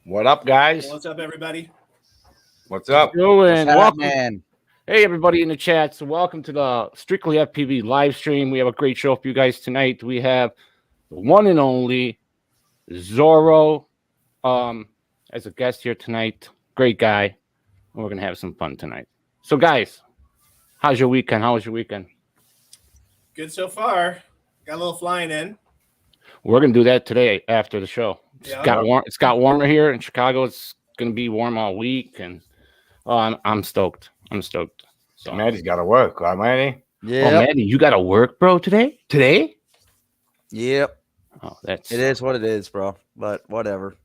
What up, guys? What's up, everybody? What's up? Doing? Welcome, man. Hey, everybody in the chat. So welcome to the Strictly fpv live stream. We have a great show for you guys tonight. We have the one and only Zoroe as a guest here tonight. Great guy. And we're going to have some fun tonight. So, guys, how's your weekend? How was your weekend? Good so far. Got a little flying in. We're going to do that today after the show. It's Yeah. got warmer here in Chicago. It's going to be warm all week, and I'm stoked. I'm stoked. So Maddie's got to work, right, Maddie? Yeah. Oh, Maddie, you got to work, bro, today? Yep. Oh, that's It is what it is, bro. But whatever.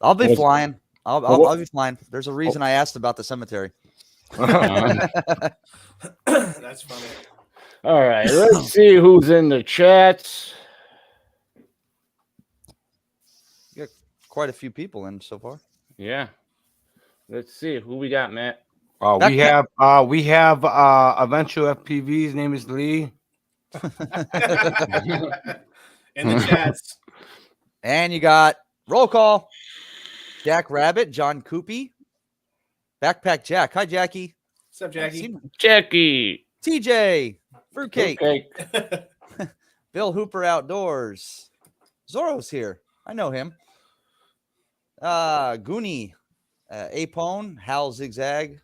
I'll be What's- flying. I'll what- be flying. There's a reason I asked about the cemetery. That's funny. All right, let's see who's in the chat. Quite a few people in so far. Yeah, let's see who we got, Matt. We have eventual FPV's name is Lee. In the chats. And you got roll call. Jack Rabbit, John Coopy, Backpack Jack. Hi, Jackie. What's up, Jackie? Jackie. TJ, Fruitcake, Okay. Bill Hooper Outdoors. Zoro's here. I know him. Goonie, Apone, Hal Zigzag,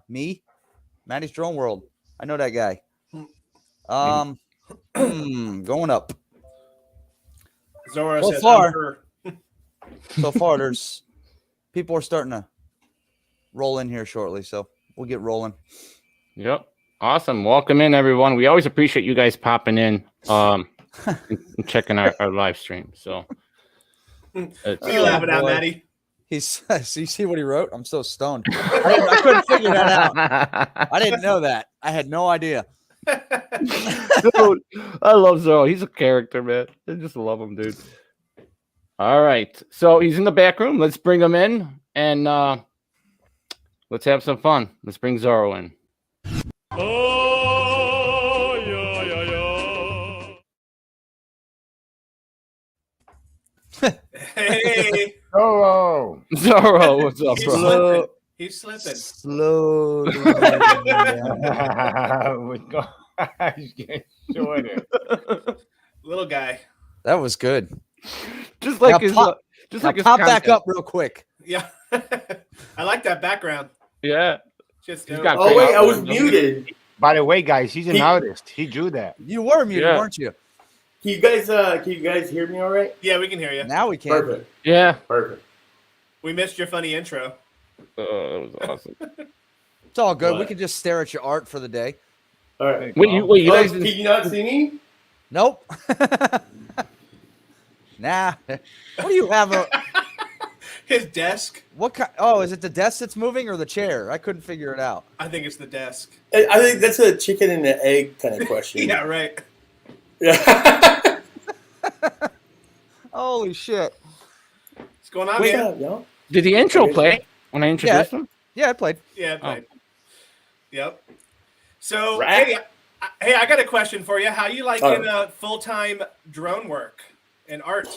me, Maddie's Drone World. I know that guy. Going up. Zoro So says, far- I'm her. So far, there's people are starting to roll in here shortly, so we'll get rolling. Yep. Awesome. Welcome in, everyone. We always appreciate you guys popping in, and checking our live stream. So, What are you laughing at, boy. Maddie? He's so you see what he wrote? I'm so stoned. I couldn't figure that out. I didn't know that. I had no idea. dude, I love Zoro. He's a character, man. I just love him, dude. All right. So he's in the back room. Let's bring him in and let's have some fun. Let's bring Zoro in. Hey, Oh, Zoro, what's up, he's bro? slipping. He's slipping. Slowly. He's getting shorter. Little guy. That was good. Just like Now his, pop- just Now like his pop back content. up real quick. Yeah. I like that background. Yeah. Just He's dope. got- Oh wait, I was muted. By the way, guys, he's an artist. He drew that. You were muted, Yeah. weren't you? Can you guys hear me all right? Yeah, we can hear you. Now we can. Perfect. Yeah. Perfect. We missed your funny intro. Oh, that was awesome. It's all good. We What? can just stare at your art for the day. All right. Wait, you Oh, guys can didn't- you not see me? Nope. Nah. What do you have? His desk. What kind? Oh, is it the desk that's moving or the chair? I couldn't figure it out. I think it's the desk. I think that's a chicken and an egg kind of question. Yeah, right. Yeah. Holy shit. What's going on, What's man? up, y'all? Did the intro play when I introduced him? Yeah, I played. Yeah, Oh. right. Yep. So, Right. hey, I got a question for you. How you liking Oh. full-time drone work and art?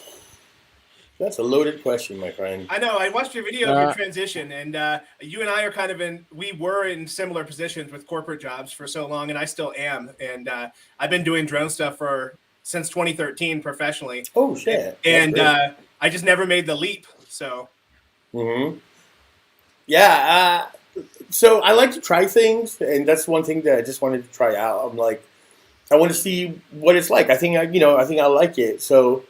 That's a loaded question, my friend. I know. I watched your video of your transition, and you and I are kind of we were in similar positions with corporate jobs for so long, and I still am. And I've been doing drone stuff since 2013 professionally, Oh shit. and I just never made the leap. So, Yeah. So I like to try things, and that's one thing that I just wanted to try out. I'm like, I want to see what it's like. I think I like it. So,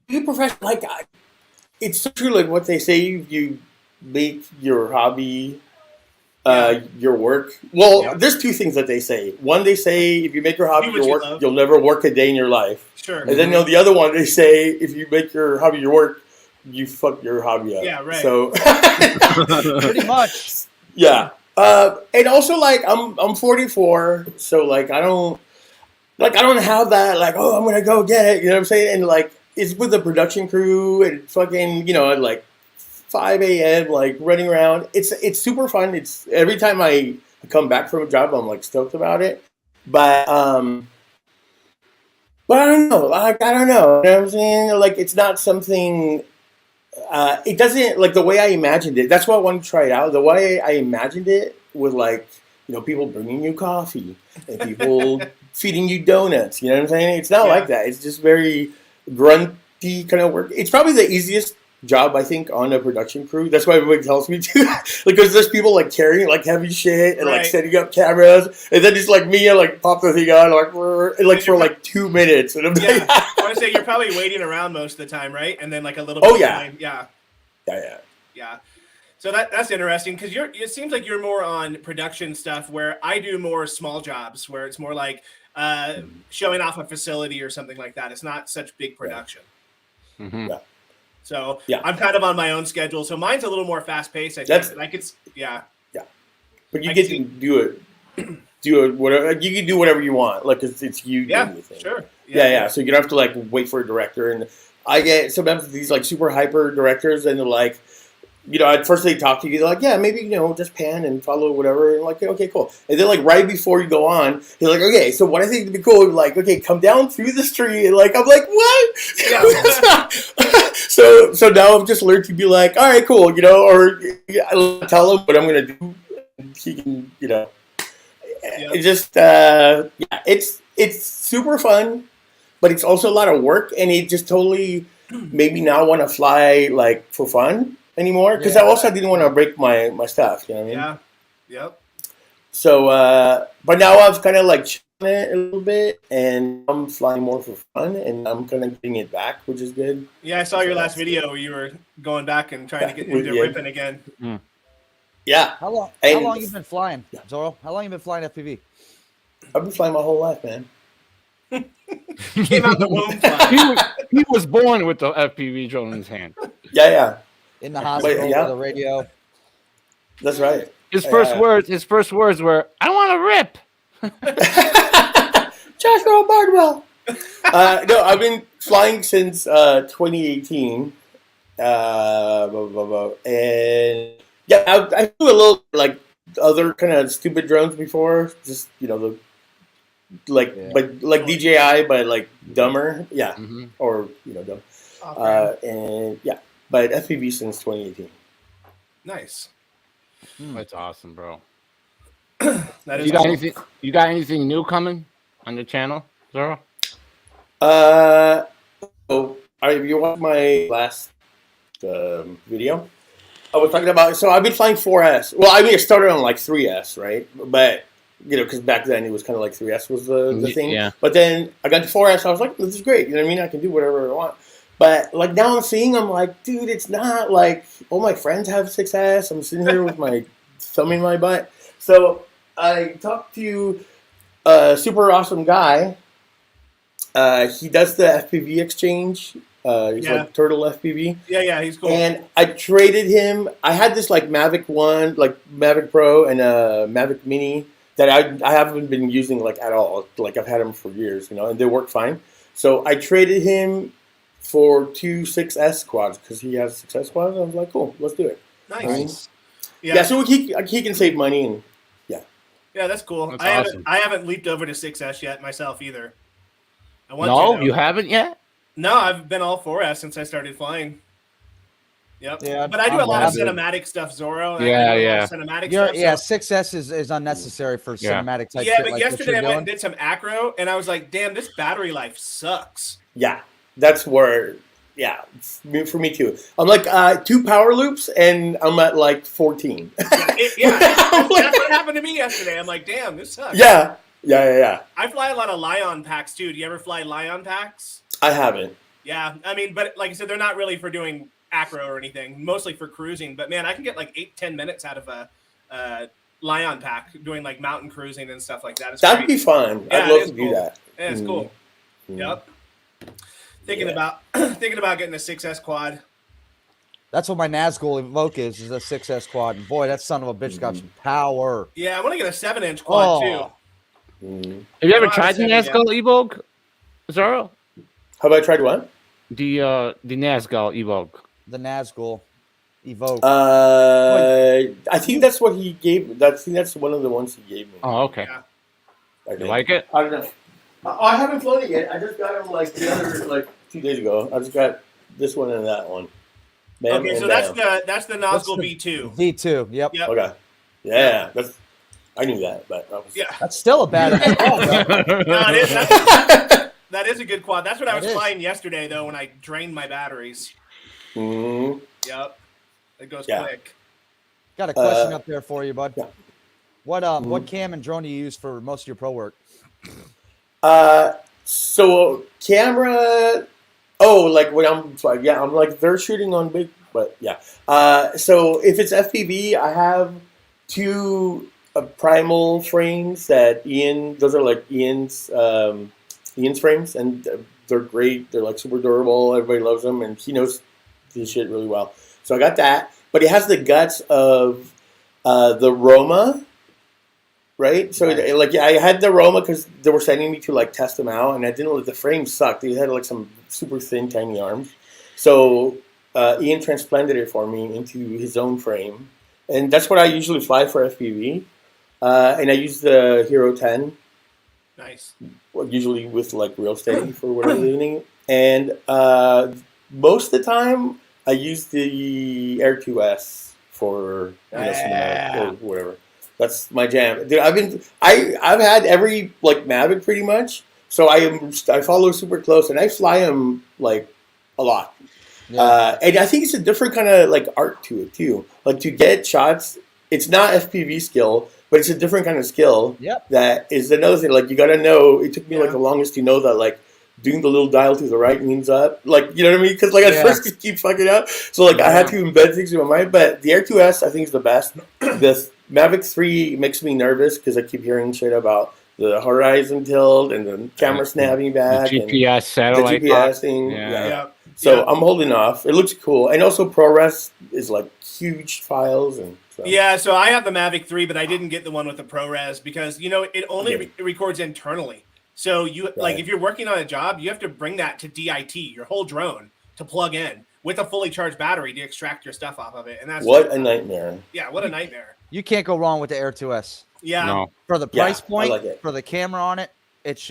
be professional. It's so true. Like what they say, you make your hobby your work. Well, Yeah. there's two things that they say. One, they say if you make your hobby Do what your you work, love. you'll never work a day in your life. sure. And then the other one, they say if you make your hobby your work, you fuck your hobby up. Yeah, right. So. Pretty much. Yeah. And also like I'm 44, so like I don't have that like, oh, I'm gonna go get it, you know what I'm saying? And like it's with the production crew and fucking, at like 5 a.m. like running around. It's super fun. It's every time I come back from a job, I'm like stoked about it. But I don't know. Like I don't know. You know what I'm saying? Like it's not something it doesn't like the way I imagined it. That's why I wanted to try it out. The way I imagined it was like, people bringing you coffee and people feeding you donuts. You know what I'm saying? It's not like that. It's just very grunty kind of work. It's probably the easiest job I think on a production crew. That's why everybody tells me to, because there's people like carrying like heavy shit and like setting up cameras, and then it's like me, I like pop the thing on like for like 2 minutes, and I'm like, I want to say you're probably waiting around most of the time, right? And then like a little bit. Yeah. So that's interesting because it seems like you're more on production stuff, where I do more small jobs where it's more like showing off a facility or something like that. It's not such big production. Mm-hmm. Yeah. So I'm kind of on my own schedule. So mine's a little more fast paced. I think. Yeah. But you get to do it whatever. You can do whatever you want. Like it's you doing the thing. Sure. Yeah. So you don't have to like wait for a director. And I get sometimes these like super hyper directors, and they're like, at first they talk to you, they're like, yeah, maybe, just pan and follow whatever. And like, okay, cool. And then like right before you go on, he's like, okay, so what I think would be cool is like, okay, come down through the street. And like, I'm like, what? Yeah. So now I've just learned to be like, all right, cool, or I'll tell him what I'm going to do. And he can, it's just, it's super fun, but it's also a lot of work. And it just totally made me now want to fly like for fun anymore, because I also didn't want to break my stuff, you know what I mean? Yeah. Yep. So, but now I've kind of like chilling it a little bit, and I'm flying more for fun, and I'm kind of getting it back, which is good. Yeah, I saw your last video where you were going back and trying to get into Rippin again. Mm. Yeah. How long you been flying, Zoro? How long you been flying FPV? I've been flying my whole life, man. Came out the womb flying. He was born with the FPV drone in his hand. Yeah. In the hospital with the radio. That's right. His first words were, "I want to rip." Joshua Bardwell. No, I've been flying since 2018. And I do a little like other kind of stupid drones before, just but like DJI, but like dumber, or dumb, and but FPV since 2018. Nice. That's awesome, bro. That is you got anything new coming on the channel, Zoro? You watched my last video? I was talking about. So I've been flying 4S. Well, I mean, it started on like 3S, right? But because back then it was kind of like 3S was the thing. Yeah. But then I got to 4S. I was like, this is great. You know what I mean? I can do whatever I want. But like now I'm like, dude, it's not like all my friends have 6S. I'm sitting here with my thumb in my butt. So I talked to a super awesome guy. He does the FPV exchange. He's like Turtle FPV. Yeah, he's cool. And I traded him. I had this like Mavic 1, like Mavic Pro and a Mavic Mini that I haven't been using like at all. Like I've had them for years, and they work fine. So I traded him for 2 6S quads because he has 6S quads. And I was like, cool, let's do it. Nice. Yeah, so he can save money and yeah, that's cool. That's awesome. awesome. I haven't leaped over to 6S yet myself either. I want No, to, you haven't yet? No, I've been all 4S since I started flying. Yep. Yeah, but I do a lot of cinematic stuff, Zoro. Yeah. Cinematic stuff. 6S is unnecessary for cinematic type. Yeah, shit but like yesterday I went and did some acro, and I was like, damn, this battery life sucks. Yeah, that's where. Yeah, for me too. I'm like 2 power loops, and I'm at like 14. That's what happened to me yesterday. I'm like, damn, this sucks. Yeah. I fly a lot of Lion packs too. Do you ever fly Lion packs? I haven't. Yeah, I mean, but like I said, they're not really for doing acro or anything. Mostly for cruising. But man, I can get like 8-10 minutes out of a Lion pack doing like mountain cruising and stuff like that. That'd be fun. I'd love to do that. Yeah, it's cool. Yep. Thinking about getting a 6S quad. That's what my Nazgul Evoke is a 6S quad. And boy, that son of a bitch got some power. Yeah, I want to get a 7-inch quad too. Have you ever tried the Nazgul Evoke, Zoro? Have I tried what? The Nazgul Evoke. The Nazgul Evoke. I think that's what he gave. I think that's one of the ones he gave me. Oh, okay. Yeah. You like it? I don't know. I haven't flown it yet. I just got him like the other 2 days ago. I just got this one and that one. Bam Okay, and so bam. that's the Nazgul V2. V2. Yep. Yep. Okay. Yeah, I knew that, but that was Yeah. That's still a badass quad, bro. No, it is. That is a good quad. That's what I was flying yesterday, though, when I drained my batteries. Mhm. Yep. It goes Yeah. quick. Got a question up there for you, bud. Yeah. What cam and drone do you use for most of your pro work? So camera. Oh, like when I'm like they're shooting on big, but yeah. So if it's FPV, I have two primal frames that Ian. Those are like Ian's frames, and they're great. They're like super durable. Everybody loves them, and he knows this shit really well. So I got that, but it has the guts of the Roma. Right, so like I had the Roma because they were sending me to like test them out, and I didn't let the frame suck. They had like some super thin, tiny arms. So Ian transplanted it for me into his own frame, and that's what I usually fly for FPV. And I use the Hero 10, Nice. usually with like real steady for whatever reason. And most of the time, I use the Air 2S for cinematic or whatever. That's my jam, dude. I've had every like Mavic pretty much, so I follow super close, and I fly them like a lot. Yeah. And I think it's a different kind of like art to it too. Like to get shots, it's not FPV skill, but it's a different kind of skill. Yep. That is another thing. Like you got to know. It took me like the longest to know that like doing the little dial to the right means up. Like you know what I mean? Because like at first you keep fucking up. So like I had to embed things in my mind. But the Air 2S I think is the best. The Mavic 3 makes me nervous because I keep hearing shit about the horizon tilt and the camera snapping back. The GPS satellite. The GPS thing. Yeah. So I'm holding off. It looks cool. And also ProRes is like huge files. And so. Yeah, so I have the Mavic 3, but I didn't get the one with the ProRes because, it only records internally. So like if you're working on a job, you have to bring that to DIT, your whole drone, to plug in with a fully charged battery to extract your stuff off of it. And that's what a nightmare. Yeah, what a nightmare. You can't go wrong with the Air 2S. Yeah. No. For the price I point, like it. for the camera on it, it's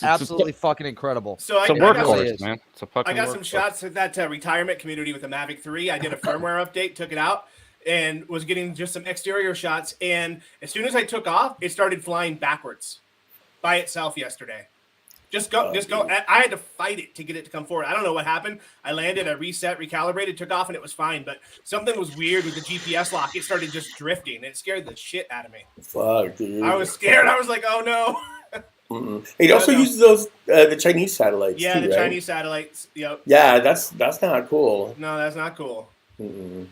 absolutely fucking incredible. So It's a workhorse, man. It's a fucking I got some workhorse. shots at that retirement community with the Mavic 3. I did a firmware update, took it out, and was getting just some exterior shots. And as soon as I took off, it started flying backwards by itself yesterday. Just go. I had to fight it to get it to come forward. I don't know what happened. I landed, I reset, recalibrated, took off, and it was fine. But something was weird with the GPS lock. It started just drifting. It scared the shit out of me. Fuck, dude. I was scared. I was like, oh no. It also uses those the Chinese satellites. Yeah, too, the right? Chinese satellites. Yep. Yeah, that's not cool. No, that's not cool. Mm-mm.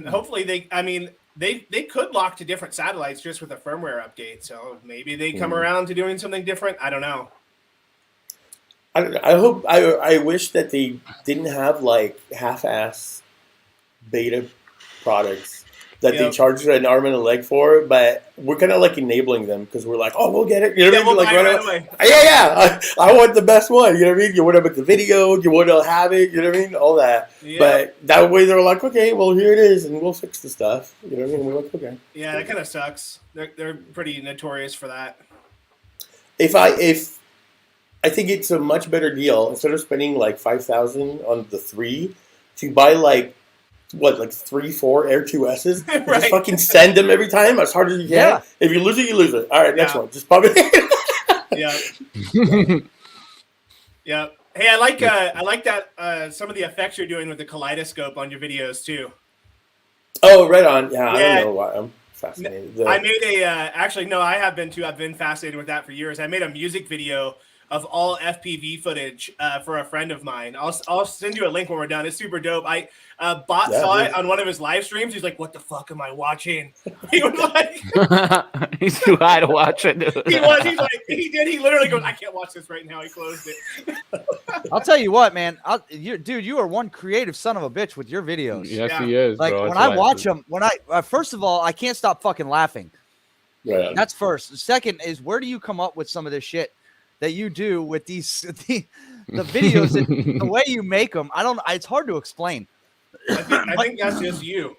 Hopefully they could lock to different satellites just with a firmware update. So maybe they come around to doing something different. I don't know. I wish that they didn't have like half-ass beta products that they charge an arm and a leg for, but we're kind of like enabling them because we're like, oh, we'll get it. You know what I mean? We'll Like buy it right right away. Yeah. I want the best one. You know what I mean? You want to make the video. You want to have it. You know what I mean? All that. Yeah. But that way they're like, okay, well here it is, and we'll fix the stuff. You know what I mean? We're like, okay. Yeah, that kind of sucks. They're pretty notorious for that. I think it's a much better deal instead of spending like $5,000 on the 3 to buy like 3-4 Air 2Ss. Right. Just fucking send them every time as hard as you can. Yeah. If you lose it, you lose it. All right, next one. Just pop it. Yeah. Yeah. Hey, I like that some of the effects you're doing with the kaleidoscope on your videos too. Oh, right on. Yeah, I don't know why. I'm fascinated. I made I have been too. I've been fascinated with that for years. I made a music video of all FPV footage for a friend of mine. I'll send you a link when we're done. It's super dope. Bot saw it on one of his live streams. He's like, "What the fuck am I watching?" He was like, "He's too high to watch it." He was. He's like, he did. He literally goes, "I can't watch this right now." He closed it. I'll tell you what, man. You are one creative son of a bitch with your videos. Yes, he is. Like bro. when I watch them, first of all, I can't stop fucking laughing. Right. That's first. The second is, where do you come up with some of this shit that you do with the videos and the way you make them? It's hard to explain. I think that's just you,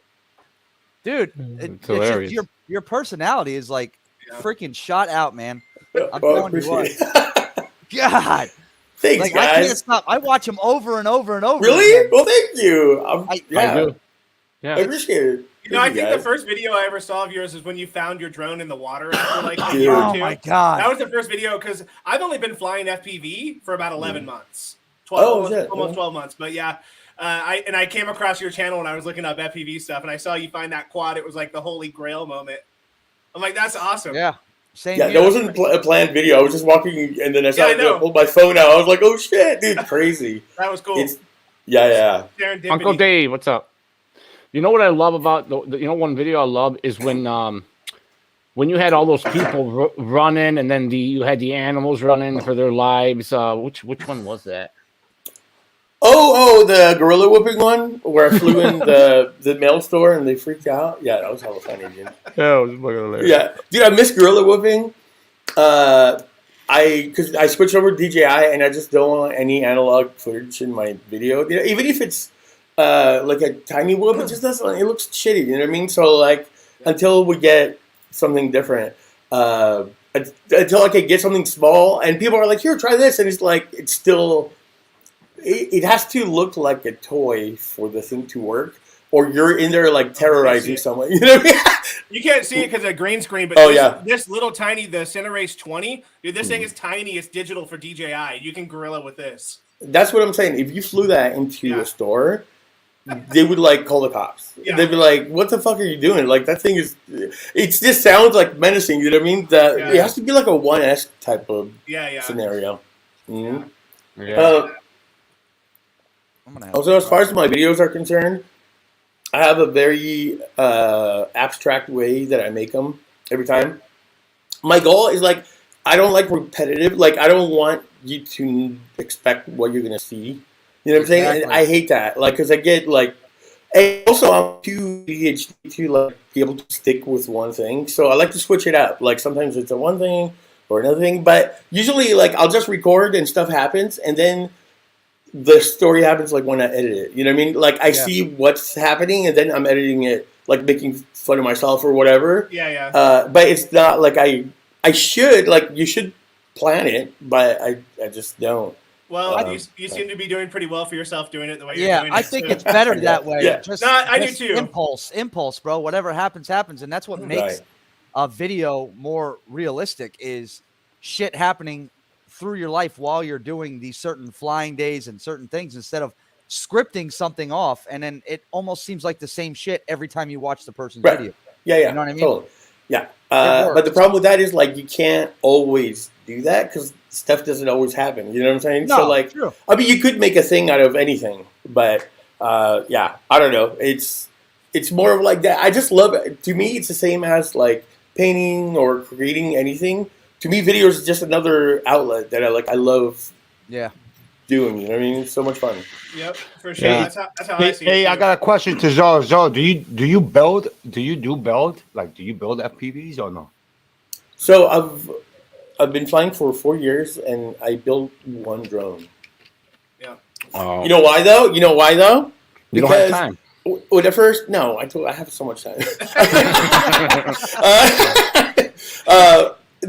dude. It's hilarious. Just your personality is like freaking shot out, man. I'm Well, telling you what. God, Thanks, Like I can't guys. stop. I watch him over and over and over. Really? again. Well, thank you. I Yeah, do. Yeah. I appreciate it. You know, I Thank think guys. the first video I ever saw of yours is when you found your drone in the water after like a Dude. year or Oh two. my god. That was the first video because I've only been flying FPV for about 11 months, shit. almost 12 months. But yeah, I came across your channel when I was looking up FPV stuff, and I saw you find that quad. It was like the holy grail moment. I'm like, that's awesome. Yeah. Same. Yeah, here. that wasn't a planned video. I was just walking, and then I saw Yeah, I know. I pulled my phone out. I was like, "Oh shit, dude, crazy!" That was cool. Yeah. Serendipity. Uncle Dave, what's up? You know what I love about one video I love is when you had all those people running, and then you had the animals running for their lives. Which one was that? Oh, the gorilla whooping one where I flew in the mail store and they freaked out. Yeah, that was hella funny, dude. Yeah, it was fucking hilarious. Yeah, dude, I miss gorilla whooping. Because I switched over to DJI and I just don't want any analog footage in my video. You know, even if it's like a tiny whoop, it just doesn't. It looks shitty. You know what I mean? So like until we get something different, until I can get something small, and people are like, "Here, try this," and it's like it's still. It has to look like a toy for the thing to work, or you're in there like terrorizing someone. You know what I mean? You can't see it because of green screen, but this little tiny, the Cinerace 20, dude, this thing is tiny. It's digital for DJI. You can gorilla with this. That's what I'm saying. If you flew that into a store, they would like call the cops. Yeah. They'd be like, "What the fuck are you doing?" Like that thing is. It just sounds like menacing. You know what I mean? It has to be like a 1S type of scenario. Mm-hmm. Yeah. Also, as far as my videos are concerned, I have a very abstract way that I make them every time. My goal is like, I don't like repetitive. Like, I don't want you to expect what you're going to see. You know what I'm saying? And I hate that. Like, because I get like, and also I'm too ADHD to like be able to stick with one thing. So I like to switch it up. Like, sometimes it's a one thing or another thing. But usually, like, I'll just record and stuff happens. And then the story happens like when I edit it. You know what I mean? Like I see what's happening and then I'm editing it, like making fun of myself or whatever. But it's not like I should, like you should plan it, but I just don't. Well, you seem to be doing pretty well for yourself doing it the way you're doing it. I think it's better that way. Yeah. I do too. Impulse, bro. Whatever happens, happens. And that's what makes a video more realistic is shit happening through your life while you're doing these certain flying days and certain things instead of scripting something off. And then it almost seems like the same shit every time you watch the person's video. Yeah. You know what I mean? Totally. Yeah. But the problem with that is like, you can't always do that because stuff doesn't always happen. You know what I'm saying? No, so like, true. I mean, you could make a thing out of anything, but I don't know. It's more of like that. I just love it. To me, it's the same as like painting or creating anything. To me, video is just another outlet that I love doing. You know what I mean? It's so much fun. Yep, for sure. Yeah. That's how I see it. Hey, I got a question to Zoro. Zoro, do you build? Do you build? Like, do you build FPVs or no? So I've been flying for 4 years, and I built one drone. Yeah. Oh. You know why though? You don't have time. Well, at first, no. I have so much time.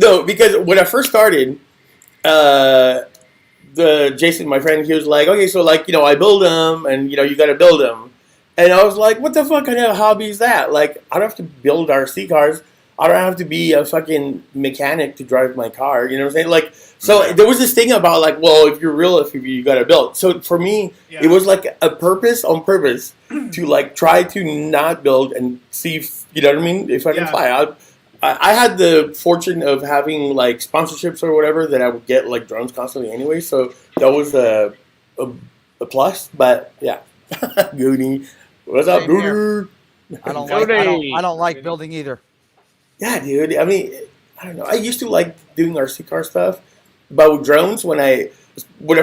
No, because when I first started, Jason, my friend, he was like, okay, so like, I build them and, you got to build them. And I was like, what the fuck kind of hobby is that? Like, I don't have to build RC cars. I don't have to be a fucking mechanic to drive my car. You know what I'm saying? Like, so there was this thing about like, well, if you're real, if you got to build. So for me, it was like a purpose to like try to not build and see if, you know what I mean? If I can fly. I had the fortune of having like sponsorships or whatever that I would get like drones constantly anyway. So that was a plus, but yeah. Goody. What's up, Goody? I don't like building either. Yeah, dude. I mean, I don't know. I used to like doing RC car stuff, but with drones, when I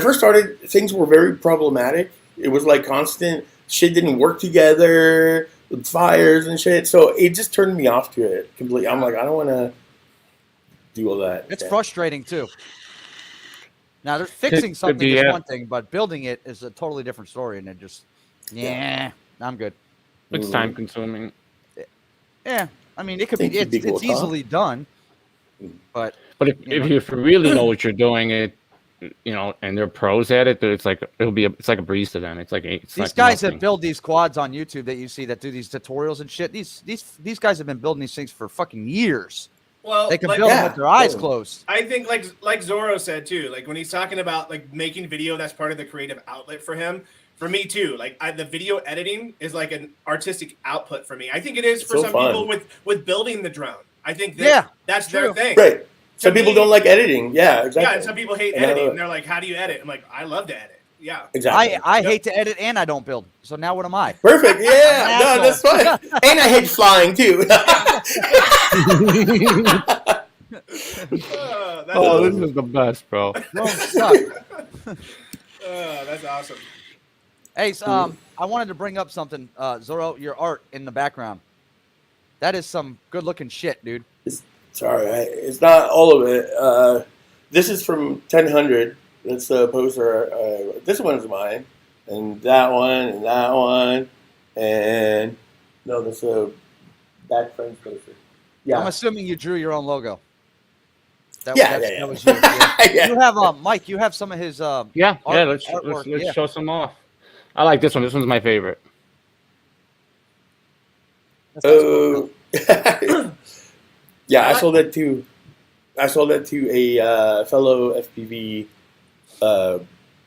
first started, things were very problematic. It was like constant shit didn't work together, with fires and shit. So it just turned me off to it completely. I'm like, I don't want to do all that. It's frustrating too. Now, there's fixing something is one thing, but building it is a totally different story. And it just, I'm good. It's time consuming. Yeah. I mean, it could be, it's easily done, but if you really know what you're doing, and they're pros at it, it's like it's like a breeze to them. It's like These guys that build these quads on YouTube that you see that do these tutorials and shit. These guys have been building these things for fucking years. Well, they can build them with their eyes closed. I think like Zoro said too, like when he's talking about like making video, that's part of the creative outlet for him. For me too, like the video editing is like an artistic output for me. I think it is for some people with building the drone. I think that's their thing. Right. Some people don't like editing. Yeah, exactly. Yeah, and some people hate editing. And they're like, how do you edit? I'm like, I love to edit. Yeah. Exactly. I hate to edit and I don't build. So now what am I? Perfect. Yeah. No, that's fine. And I hate flying too. This is the best, bro. That's awesome. Hey, so, I wanted to bring up something, Zoro, your art in the background. That is some good-looking shit, dude. Sorry, it's not all of it. This is from 1000. That's a poster. This one's mine, and that one, and no, that's a back frame poster. Yeah, I'm assuming you drew your own logo. That was you. Yeah. You have Mike. You have some of his Let's show some off. I like this one. This one's my favorite. Oh, yeah, I sold that to a fellow FPV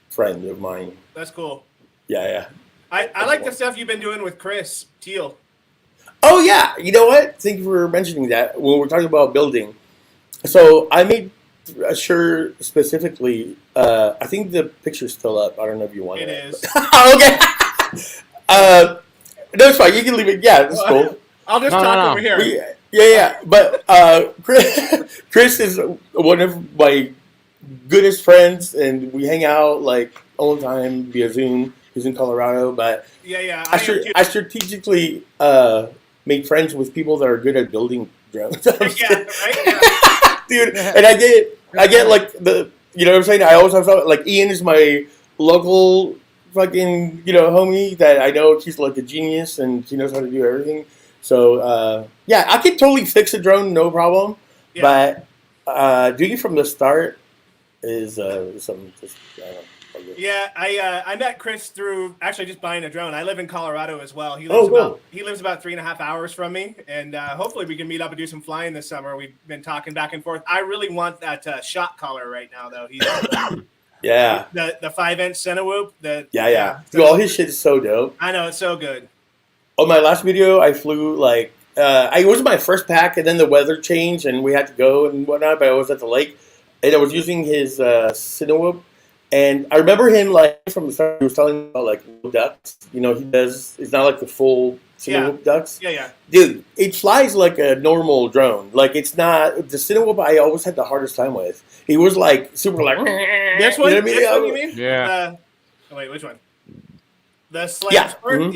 friend of mine. That's cool. Yeah. I like the stuff you've been doing with Chris Teal. Oh yeah, you know what? Thank you for mentioning that. When we're talking about building, so I made a shirt specifically. I think the picture's still up. I don't know if you want it. It is. Okay. No, it's fine. You can leave it. Yeah, it's cool. I'll just talk over here. Yeah. But Chris is one of my goodest friends, and we hang out like all the time via Zoom. He's in Colorado, but I strategically make friends with people that are good at building drones. Dude, and I get like you know what I'm saying? I always have something, like Ian is my local fucking, homie that I know he's like a genius and he knows how to do everything. So, I could totally fix a drone, no problem. Yeah. But doing it from the start is something just, I don't know. Yeah, I met Chris through actually just buying a drone. I live in Colorado as well. He lives about 3.5 hours from me, and hopefully we can meet up and do some flying this summer. We've been talking back and forth. I really want that shot collar right now, though. He's yeah, the 5-inch Cinewhoop. Dude, all his shit is so dope. I know, it's so good. On my last video, I flew like it was my first pack, and then the weather changed, and we had to go and whatnot. But I was at the lake, and I was using his Cinewhoop. And I remember him, like, from the start, he was telling me about, like, little ducks. He does, it's not like the full Cinewhoop ducks. Yeah. Dude, it flies like a normal drone. Like, it's not, the Cinewhoop I always had the hardest time with. He was, like, super, like, this one, you mean? Yeah. Wait, which one? The Slam Squirt? Mm-hmm.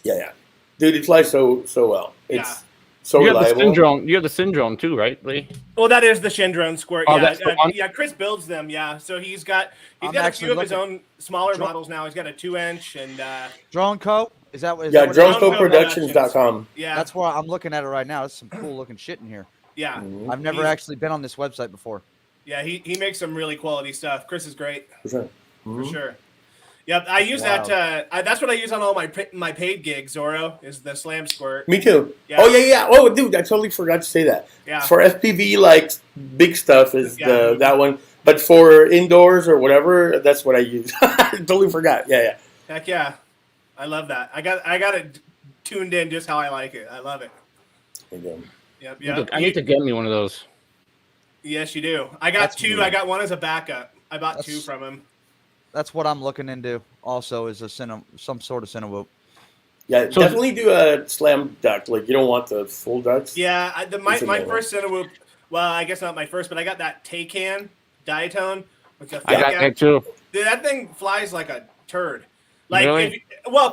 Yeah. Dude, it flies so well. It's so you reliable. You have the Syndrome too, right, Lee? Well, that is the Drone Squirt. Oh, that's the one? Yeah, Chris builds them. Yeah, so he's got a few of his own smaller models now. He's got a 2-inch and Drone Co. Is that what? Yeah, DroneCoProductions.com. Yeah, that's where I'm looking at it right now. There's some cool looking shit in here. Yeah, I've never actually been on this website before. Yeah, he makes some really quality stuff. Chris is great. For sure. For sure. Yep, I use that. That's what I use on all my paid gigs. Zoro is the Slam Squirt. Me too. Yeah. Oh yeah. Oh, dude, I totally forgot to say that. Yeah. For FPV, like big stuff is that one, but for indoors or whatever, that's what I use. I totally forgot. Yeah. Heck yeah, I love that. I got it tuned in just how I like it. I love it. Yep. I need to get me one of those. Yes, you do. I got two. I got one as a backup. I bought two from him. That's what I'm looking into. Also, is some sort of Cinewhoop. Yeah, so definitely do a slam duck. Like, you don't want the full ducks. Yeah, my first Cinewhoop. Well, I guess not my first, but I got that Taycan diatone with the. I got that too. Dude, that thing flies like a turd. Like, really?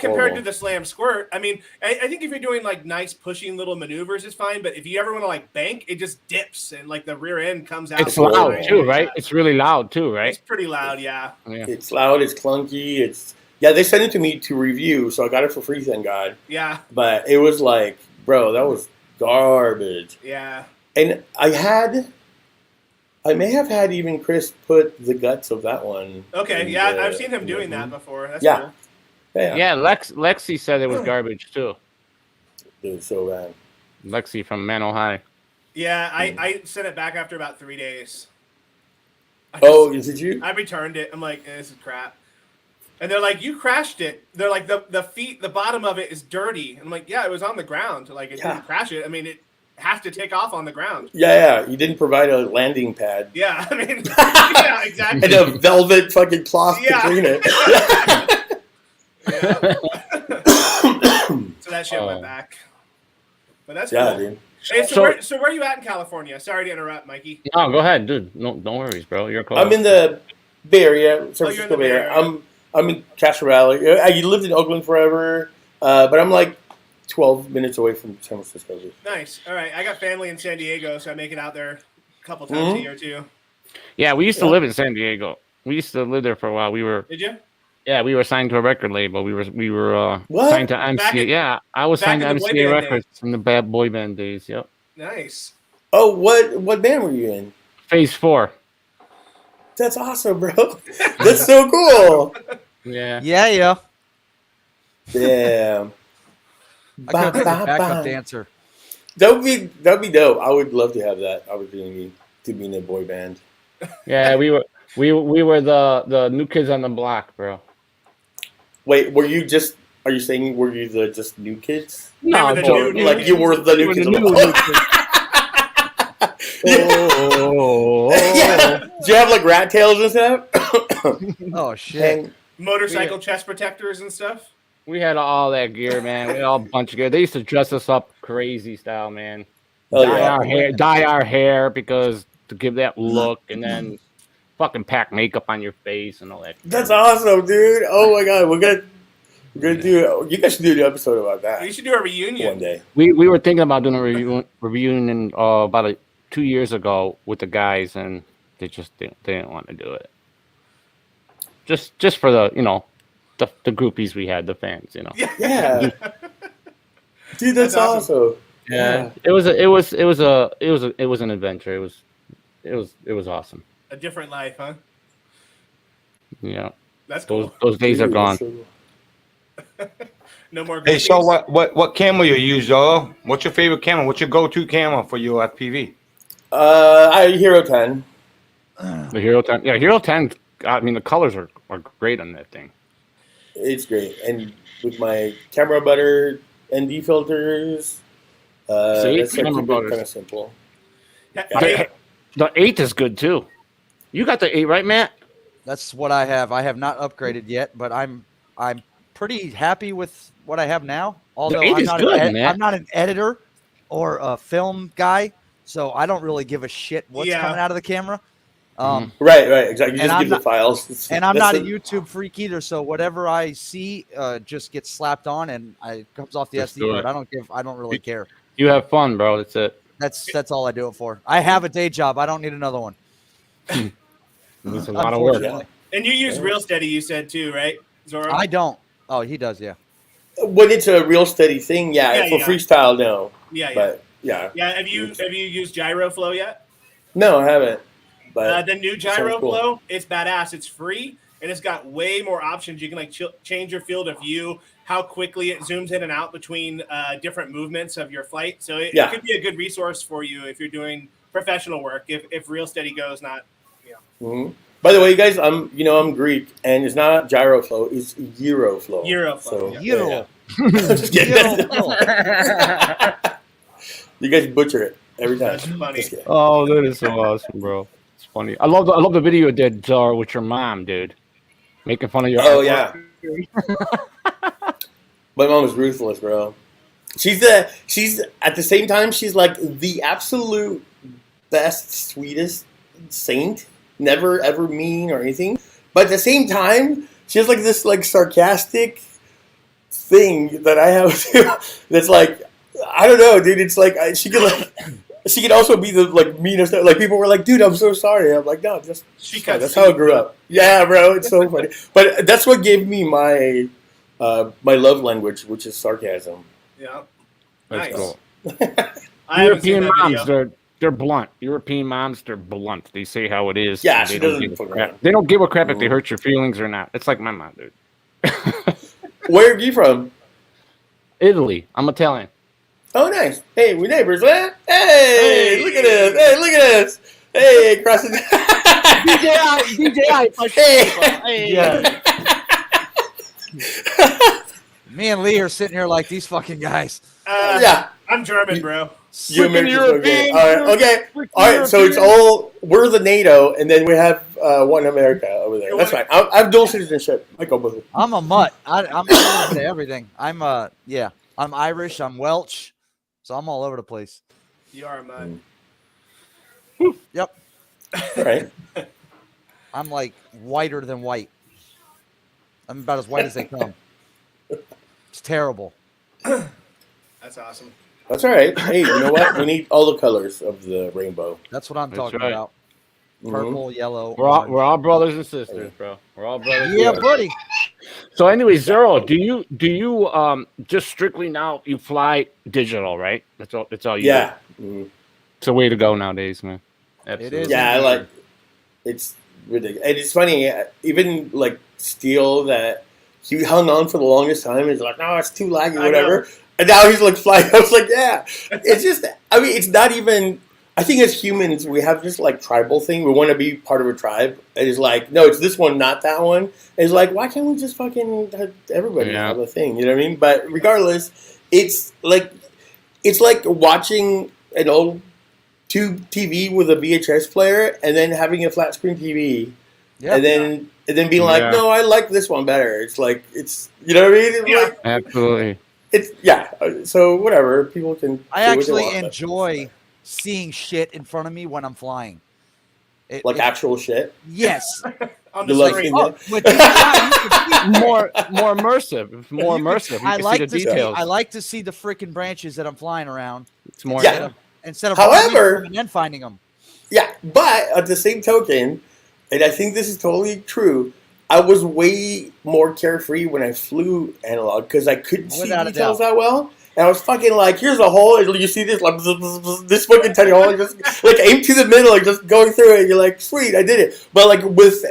Compared to the Slam Squirt, I mean, I think if you're doing like nice pushing little maneuvers, it's fine. But if you ever want to like bank, it just dips and like the rear end comes out. It's loud too, right? It's really loud too, right? It's pretty loud, yeah. It's loud. It's clunky. They sent it to me to review, so I got it for free. Thank God. Yeah. But it was like, bro, that was garbage. Yeah. And I had I may have had even Chris put the guts of that one. Okay, in yeah, the- I've seen him in doing the- that before. That's Yeah. cool. Yeah, Yeah, Lexi said it was garbage too. it was so bad. Lexi from Mano High. Yeah, I sent it back after about 3 days. Did you? I returned it. I'm like, this is crap. And they're like, you crashed it. They're like, the bottom of it is dirty. And I'm like, yeah, it was on the ground. Like, it didn't crash it. I mean, it has to take off on the ground. Yeah. You didn't provide a landing pad. Yeah, I mean, yeah, exactly. And a velvet fucking cloth to clean it. So that shit went back. But that's Yeah, cool. dude. Hey, so where are you at in California? Sorry to interrupt, Mikey. No, go ahead, dude. No worries, bro. You're cool. I'm in the Bay Area, San you're in Francisco the Bay Bay Area. Area. I'm in Castro Valley. I lived in Oakland forever, but I'm like 12 minutes away from San Francisco. Nice. All right. I got family in San Diego, so I make it out there a couple times a year too. Yeah, we used to live in San Diego. We used to live there for a while. Did you? Yeah, we were signed to a record label. We were What? signed to MCA. Yeah, I was signed to in the boy MCA band Records in the bad boy band days. Yep. Nice. Oh, what band were you in? Phase 4. That's awesome, bro. That's so cool. Yeah. Yeah. Damn. I could have been a backup dancer. That'd be dope. I would love to have that opportunity to be in a boy band. Yeah, we were the new kids on the block, bro. Wait, are you saying were you the just new kids? No, the Joe, new Like kids. you were the new kids on the block? Yeah. Do you have like rat tails and stuff? Oh shit! And- Motorcycle chest protectors and stuff. We had all that gear, man. We had all a bunch of gear. They used to dress us up crazy style, man. Oh, yeah. Dye our hair because to give that look, and then fucking pack makeup on your face and all that. That's awesome, dude. Oh my god, we're gonna do. You guys should do an episode about that You should do a reunion. one day. We were thinking about doing a reunion about 2 years ago with the guys, and they just didn't want to do it. Just for the the groupies we had, the fans, Yeah, dude, that's awesome. Yeah, it was an adventure. It was awesome. A different life, huh? Yeah, That's cool. those days are gone. No more. Hey, so groupies. what camera you use, Zoro? What's your favorite camera? What's your go-to camera for your FPV? I Hero 10. The Hero 10, yeah, Hero 10. I mean, the colors are great on that thing. It's great, and with my camera butter ND filters, See? that's like Camera butters. kind of simple. Hey, The 8 is good too. You got the 8, right, Matt? That's what I have. I have not upgraded yet, but I'm pretty happy with what I have now. Although 8 is good, man. I'm not an editor or a film guy, so I don't really give a shit what's coming out of the camera. Right, exactly. You And just I'm give the not- files. And I'm That's not a it. YouTube freak either, so whatever I see just gets slapped on and it comes off the Just SD do card. it. I don't really care. You have fun, bro. That's it. That's all I do it for. I have a day job. I don't need another one. It's a lot of work. Unfortunately. and you use Real Steady, you said too, right, Zoro? I don't. Oh, he does, yeah. When it's a real steady thing, Yeah, for yeah. freestyle, no. Yeah. But yeah, Yeah. Have you used Gyro Flow yet? no, I haven't. But The new sounds Gyro cool. Flow, it's badass. It's free and it's got way more options. You can like change your field of view, how quickly it zooms in and out between different movements of your flight. So it could be a good resource for you if you're doing professional work. If Real Steady Go's not, Mhm. By the way, you guys, I'm Greek, and it's not gyro flow; it's Euro flow. Euro flow, So, Euro. I'm just kidding. Euro. You guys butcher it every time. That's funny. Just kidding. Oh, that is so awesome, bro. It's funny. I love the video you did, Zara, with your mom, dude. Making fun of your Oh artwork. yeah. My mom is ruthless, bro. She's at the same time she's like the absolute best, sweetest saint. Never ever mean or anything. But at the same time, she has like this like sarcastic thing that I have too. That's like I don't know, dude. It's like she could also be the like meanest. Like people were like, "Dude, I'm so sorry." I'm like, "No, that's how I grew up." Yeah, bro. It's so funny. But that's what gave me my my love language, which is sarcasm. Yeah. That's Nice. cool. I haven't seen European that moms, video. they're blunt. European moms, they're blunt. They say how it is. Yeah, and she they don't doesn't give a fuck crap. around. They don't give a crap if they hurt your feelings or not. It's like my mom, dude. Where are you from? Italy. I'm Italian. Oh, nice. Hey, we're neighbors, man. Hey, look at this. Hey, look at this. Hey, crossing. DJI. Hey. Yeah. Me and Lee are sitting here like these fucking guys. Yeah. I'm German, bro. You Americans are okay. European, All right. Okay. All right. So it's all we're the NATO, and then we have one America over there. That's fine. I have dual citizenship. I go with it. I'm a mutt. I'm a little bit of everything. I'm Irish. I'm Welsh. So I'm all over the place. You are a man. Yep. All right. I'm like whiter than white. I'm about as white as they come. It's terrible. That's awesome. That's all right. Hey, you know what? We need all the colors of the rainbow. That's what I'm That's talking right. about. Purple, yellow. We're all brothers and sisters, bro. We're all brothers. Yeah, buddy. So anyway, Zoro, do you just strictly now you fly digital, right? That's all you Yeah. do. Mhm. It's a way to go nowadays, man. It is. Yeah, I like it's ridiculous. And it's funny, even like Steel that he hung on for the longest time. He's like, no, it's too laggy, whatever. And now he's like flying. I was like, yeah. It's just, I mean, it's not even. I think as humans, we have this like tribal thing. We want to be part of a tribe. And it's like, no, it's this one, not that one. And it's like, why can't we just fucking have everybody have a thing? You know what I mean? But regardless, it's like watching an old tube TV with a VHS player and then having a flat screen TV. Yep. And then being like, no, I like this one better. It's like, it's, you know what I mean? It's like, Absolutely. it's, yeah. So whatever, people can. I actually enjoy seeing shit in front of me when I'm flying. Actual shit. Yes. On You the love screen. seeing that? With DJI, more immersive. More immersive. You I can like see to the details. I like to see the freaking branches that I'm flying around. It's more. Yeah. Instead of However- and then finding them. Yeah, but at the same token, and I think this is totally true, I was way more carefree when I flew analog because I couldn't see Without a details doubt. that well. And I was fucking like, here's a hole, and you see this like this fucking tiny hole, and just like aim to the middle, and just going through it. And you're like, sweet, I did it. But like with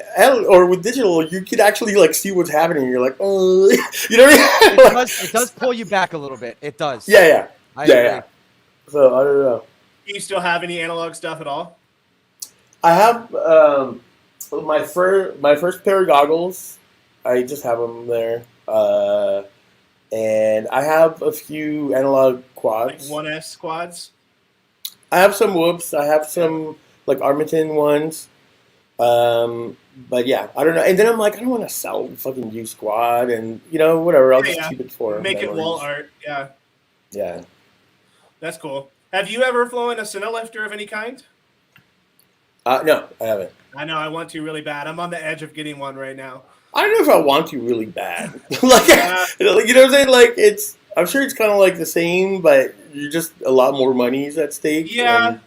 digital, you could actually like see what's happening. And you're like, oh, you know what I mean? It does pull you back a little bit. It does. Yeah. I agree. So I don't know. Do you still have any analog stuff at all? I have my first pair of goggles. I just have them there, and I have a few analog Like quads. 1S quads? I have some whoops. I have some like Armiton ones. But yeah, I don't know. And then I'm like, I don't want to sell fucking used squad, and you know whatever. I'll just keep it for Make it memories. wall art. Yeah, Yeah. that's cool. Have you ever flown a center lifter of any kind? No, I haven't. I know I want to really bad. I'm on the edge of getting one right now. I don't know if I want to really bad. like, you know what I'm saying? Like, I'm sure it's kind of like the same, but you're just a lot more money's at stake. Yeah,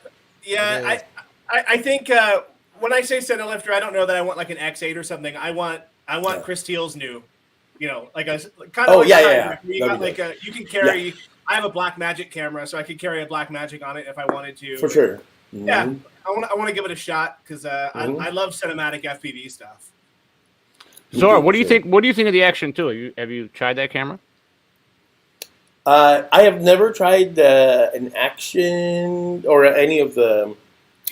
and- I think when I say center lifter, I don't know that I want like an X8 or something. I want Chris Teal's new, you know, like a kind of. Oh, like yeah, a yeah. hybrid where you got like you can carry. Yeah. I have a Black Magic camera, so I could carry a Black Magic on it if I wanted to. For sure. Mm-hmm. Yeah, I want to give it a shot because I love cinematic FPV stuff. Zoro, what do you think? What do you think of the Action 2? Have you tried that camera? I have never tried an Action or any of the.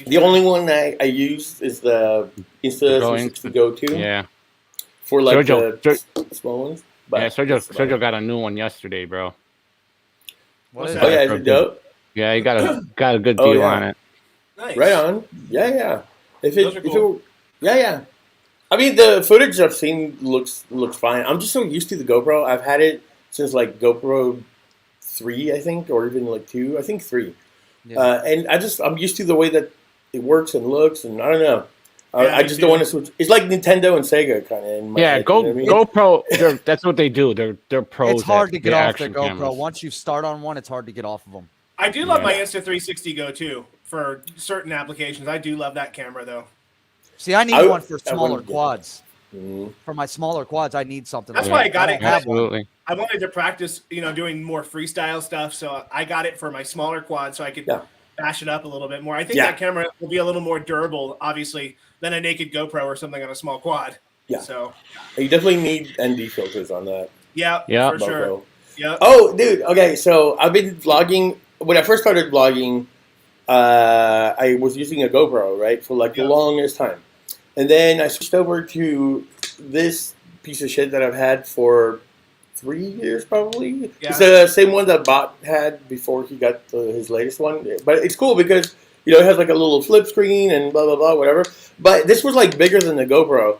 The only one I use is the Insta360 Go 2. Yeah. For like Sergio, the small ones. But yeah, Sergio got a new one yesterday, bro. What's Oh that? yeah, is it dope? Yeah, he got a good deal yeah. on it. Nice. Right on. Yeah. Those are cool. Yeah. I mean, the footage I've seen looks fine. I'm just so used to the GoPro. I've had it since like GoPro 3, I think, or even like 2. I think 3. Yeah. And I'm used to the way that it works and looks, and I don't know. Yeah, I just don't want to switch. It's like Nintendo and Sega kind of. Yeah, head, you know what I mean? GoPro. That's what they do. They're pros. It's hard to get off the action GoPro. cameras. Once you start on one, it's hard to get off of them. I do love my Insta360 Go too for certain applications. I do love that camera though. See, I need one for smaller wouldn't get it. quads. Mm-hmm. For my smaller quads, I need something. That's like why that. I got it. don't have one. Absolutely. I wanted to practice, doing more freestyle stuff. So I got it for my smaller quad, so I could bash it up a little bit more. I think Yeah. that camera will be a little more durable, obviously, than a naked GoPro or something on a small quad. Yeah. So You definitely need ND filters on that. yeah, Yeah. for sure. GoPro. Yeah. Oh, dude. Okay, so I've been vlogging. When I first started vlogging, I was using a GoPro, right, for like the Yeah. longest time. And then I switched over to this piece of shit that I've had for 3 years, probably. Yeah. It's the same one that Bot had before he got his latest one. But it's cool because, you know, it has like a little flip screen and blah, blah, blah, whatever. But this was like bigger than the GoPro.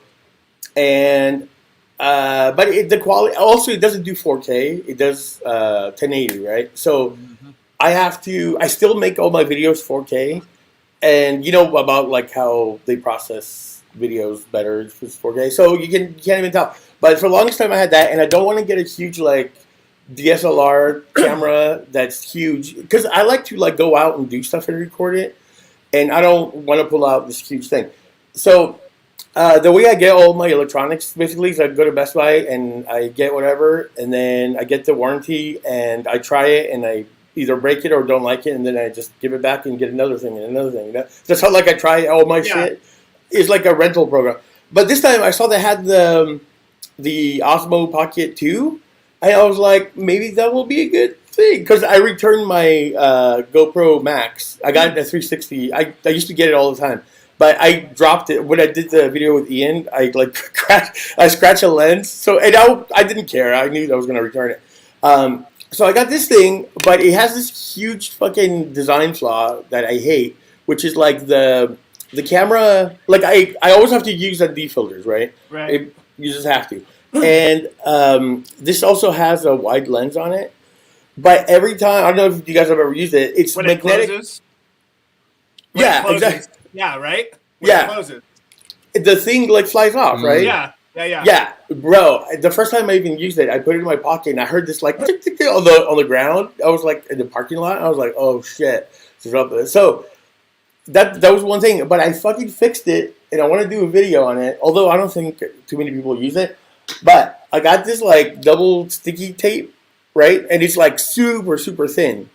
And, but the quality, also it doesn't do 4K. It does 1080, right? So I still make all my videos 4K. And you know about like how they process videos better if it's 4K. So you can't even tell. But for the longest time I had that, and I don't want to get a huge like DSLR camera that's huge because I like to like go out and do stuff and record it, and I don't want to pull out this huge thing. So the way I get all my electronics basically is I go to Best Buy and I get whatever, and then I get the warranty and I try it and I either break it or don't like it, and then I just give it back and get another thing and another thing. You know? That's how like I try all my shit. It's like a rental program. But this time I saw they had the Osmo Pocket 2, and I was like, maybe that will be a good thing because I returned my GoPro Max. I got it at 360. I used to get it all the time, but I dropped it when I did the video with Ian. I like scratched a lens, so and I didn't care. I knew I was going to return it. So I got this thing, but it has this huge fucking design flaw that I hate, which is like the camera. Like I always have to use ND filters, right? Right. You just have to. And this also has a wide lens on it. But every time, I don't know if you guys have ever used it, it's When magnetic. it closes. When Yeah, it closes. exactly. Yeah, right? Yeah. It closes. The thing like flies off, right? Yeah. Yeah, bro. The first time I even used it, I put it in my pocket and I heard this like tick, tick, tick on the ground. I was like in the parking lot. I was like, oh shit. So that was one thing, but I fucking fixed it and I want to do a video on it. Although I don't think too many people use it, but I got this like double sticky tape, right? And it's like super super thin,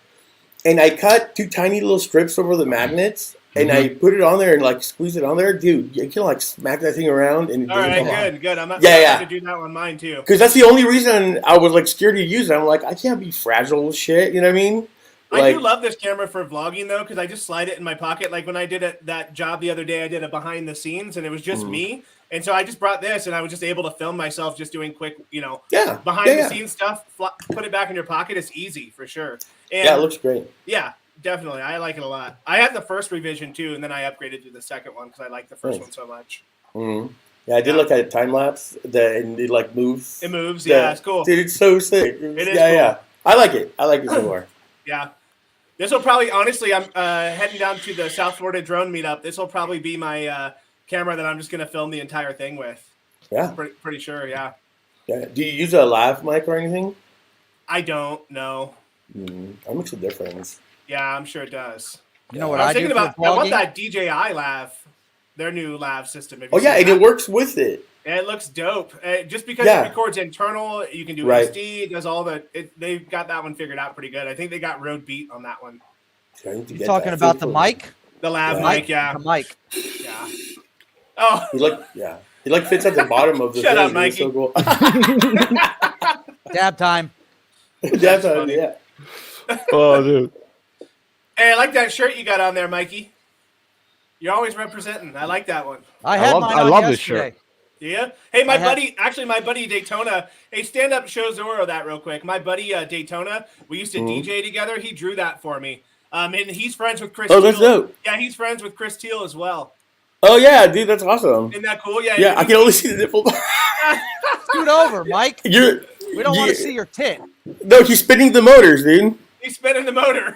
and I cut 2 tiny little strips over the magnets. And I put it on there and like squeeze it on there, dude. You can like smack that thing around and it All doesn't right, come off. good. I'm not Yeah. to do that on mine too. Because that's the only reason I was like scared to use it. I'm like, I can't be fragile as shit. You know what I mean? I do love this camera for vlogging though, because I just slide it in my pocket. Like when I did that job the other day, I did a behind the scenes and it was just me. And so I just brought this and I was just able to film myself just doing quick, behind the scenes stuff. Put it back in your pocket. It's easy for sure. And it looks great. Yeah, definitely. I like it a lot. I had the first revision too, and then I upgraded to the second one because I like the first one so much. Mm-hmm. Yeah, I did look at a time lapse and it like moves. It moves. Yeah, it's cool. Dude, it's so sick. It is cool. Yeah. I like it. I like it so far. Yeah. This will probably, honestly, I'm heading down to the South Florida drone meetup. This will probably be my camera that I'm just going to film the entire thing with. Yeah. Pretty sure, yeah. Yeah. Do you use a lav mic or anything? I don't know. That makes a difference. Yeah, I'm sure it does. You know what I was I thinking do for about, I want vlogging? that DJI lav, their new lav system. Oh, yeah, and it works with it. It looks dope. Just because Yeah. it records internal, you can do Right. HD. It does all the. They've got that one figured out pretty good. I think they got road beat on that one. You talking about the mic? The lav Yeah. mic, yeah. The mic. Yeah. Oh, He like fits at the bottom of the Shut thing. up, Mikey. It's so cool. Dab time. That's funny. yeah. Oh, dude. hey, I like that shirt you got on there, Mikey. You're always representing. I like that one. I had love- mine I on love this yesterday. Yeah. Hey, my I have- buddy Daytona. Hey, stand up, show Zoro that real quick. My buddy Daytona. We used to DJ together. He drew that for me. And he's friends with Chris. Oh, that's Teal. dope. Yeah, he's friends with Chris Teal as well. Oh, yeah, dude, that's awesome. Isn't that cool? Yeah. Yeah, I can only see the nipple. Scoot over, Mike. We don't want you- to see your tit. No, he's spinning the motors, dude. He's spinning the motor.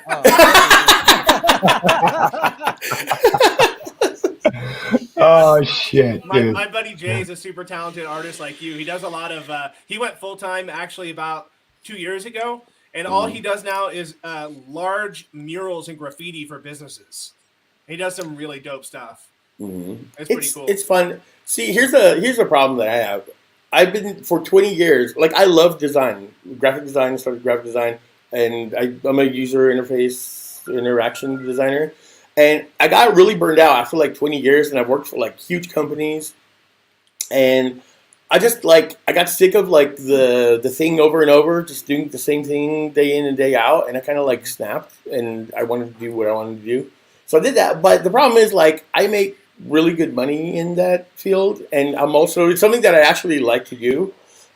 Oh shit, dude. My buddy Jay is a super talented artist like you. He does a lot of. He went full time actually about 2 years ago, and all he does now is large murals and graffiti for businesses. He does some really dope stuff. It's pretty cool. It's fun. See, here's a problem that I have. I've been for 20 years. Like I love design, graphic design. Started graphic design, and I'm a user interface interaction designer. And I got really burned out after like 20 years, and I've worked for like huge companies. And I just like, I got sick of like the thing over and over, just doing the same thing day in and day out. And I kind of like snapped, and I wanted to do what I wanted to do. So I did that. But the problem is, like, I make really good money in that field. And I'm also, it's something that I actually like to do.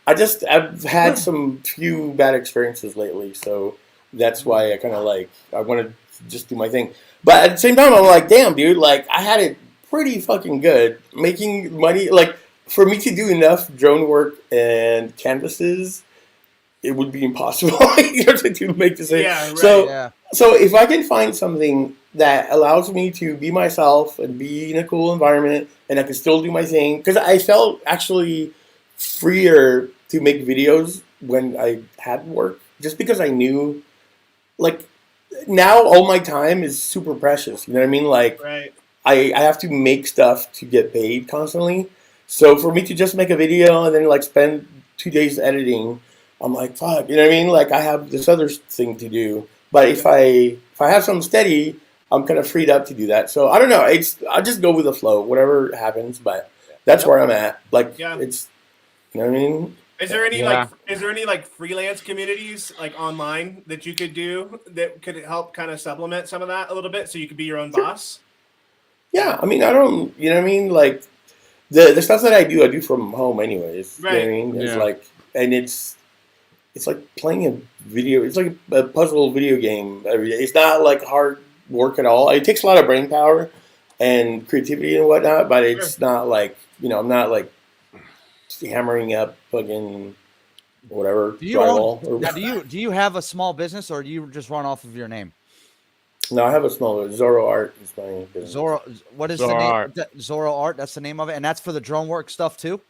I've had some few bad experiences lately. So that's why I kind of like, I want to just do my thing. But at the same time, I'm like, damn, dude, like, I had it pretty fucking good making money. Like, for me to do enough drone work and canvases, it would be impossible to make the same. Yeah, right. So if I can find something that allows me to be myself and be in a cool environment, and I can still do my thing, because I felt actually freer to make videos when I had work, just because I knew, like, now all my time is super precious. You know what I mean? Like, Right. I have to make stuff to get paid constantly. So for me to just make a video and then like spend 2 days editing, I'm like, fuck, you know what I mean? Like, I have this other thing to do. But if I have something steady, I'm kind of freed up to do that. So I don't know. I just go with the flow, whatever happens. But that's where I'm at. Like, it's, you know what I mean? Is there any like freelance communities like online that you could do that could help kind of supplement some of that a little bit, so you could be your own boss? Yeah, I mean, I don't, you know what I mean? Like, the stuff that I do from home anyways. Right. You know what I mean? It's like, and it's like playing a video. It's like a puzzle video game every day. It's not like hard work at all. It takes a lot of brain power and creativity and whatnot, but it's not like, you know, I'm not like hammering up fucking whatever drywall. Do you have a small business, or do you just run off of your name? No, I have a small Zoroe Art is my business. What is Zoroe the name? Art. Zoroe Art. That's the name of it, and that's for the drone work stuff too.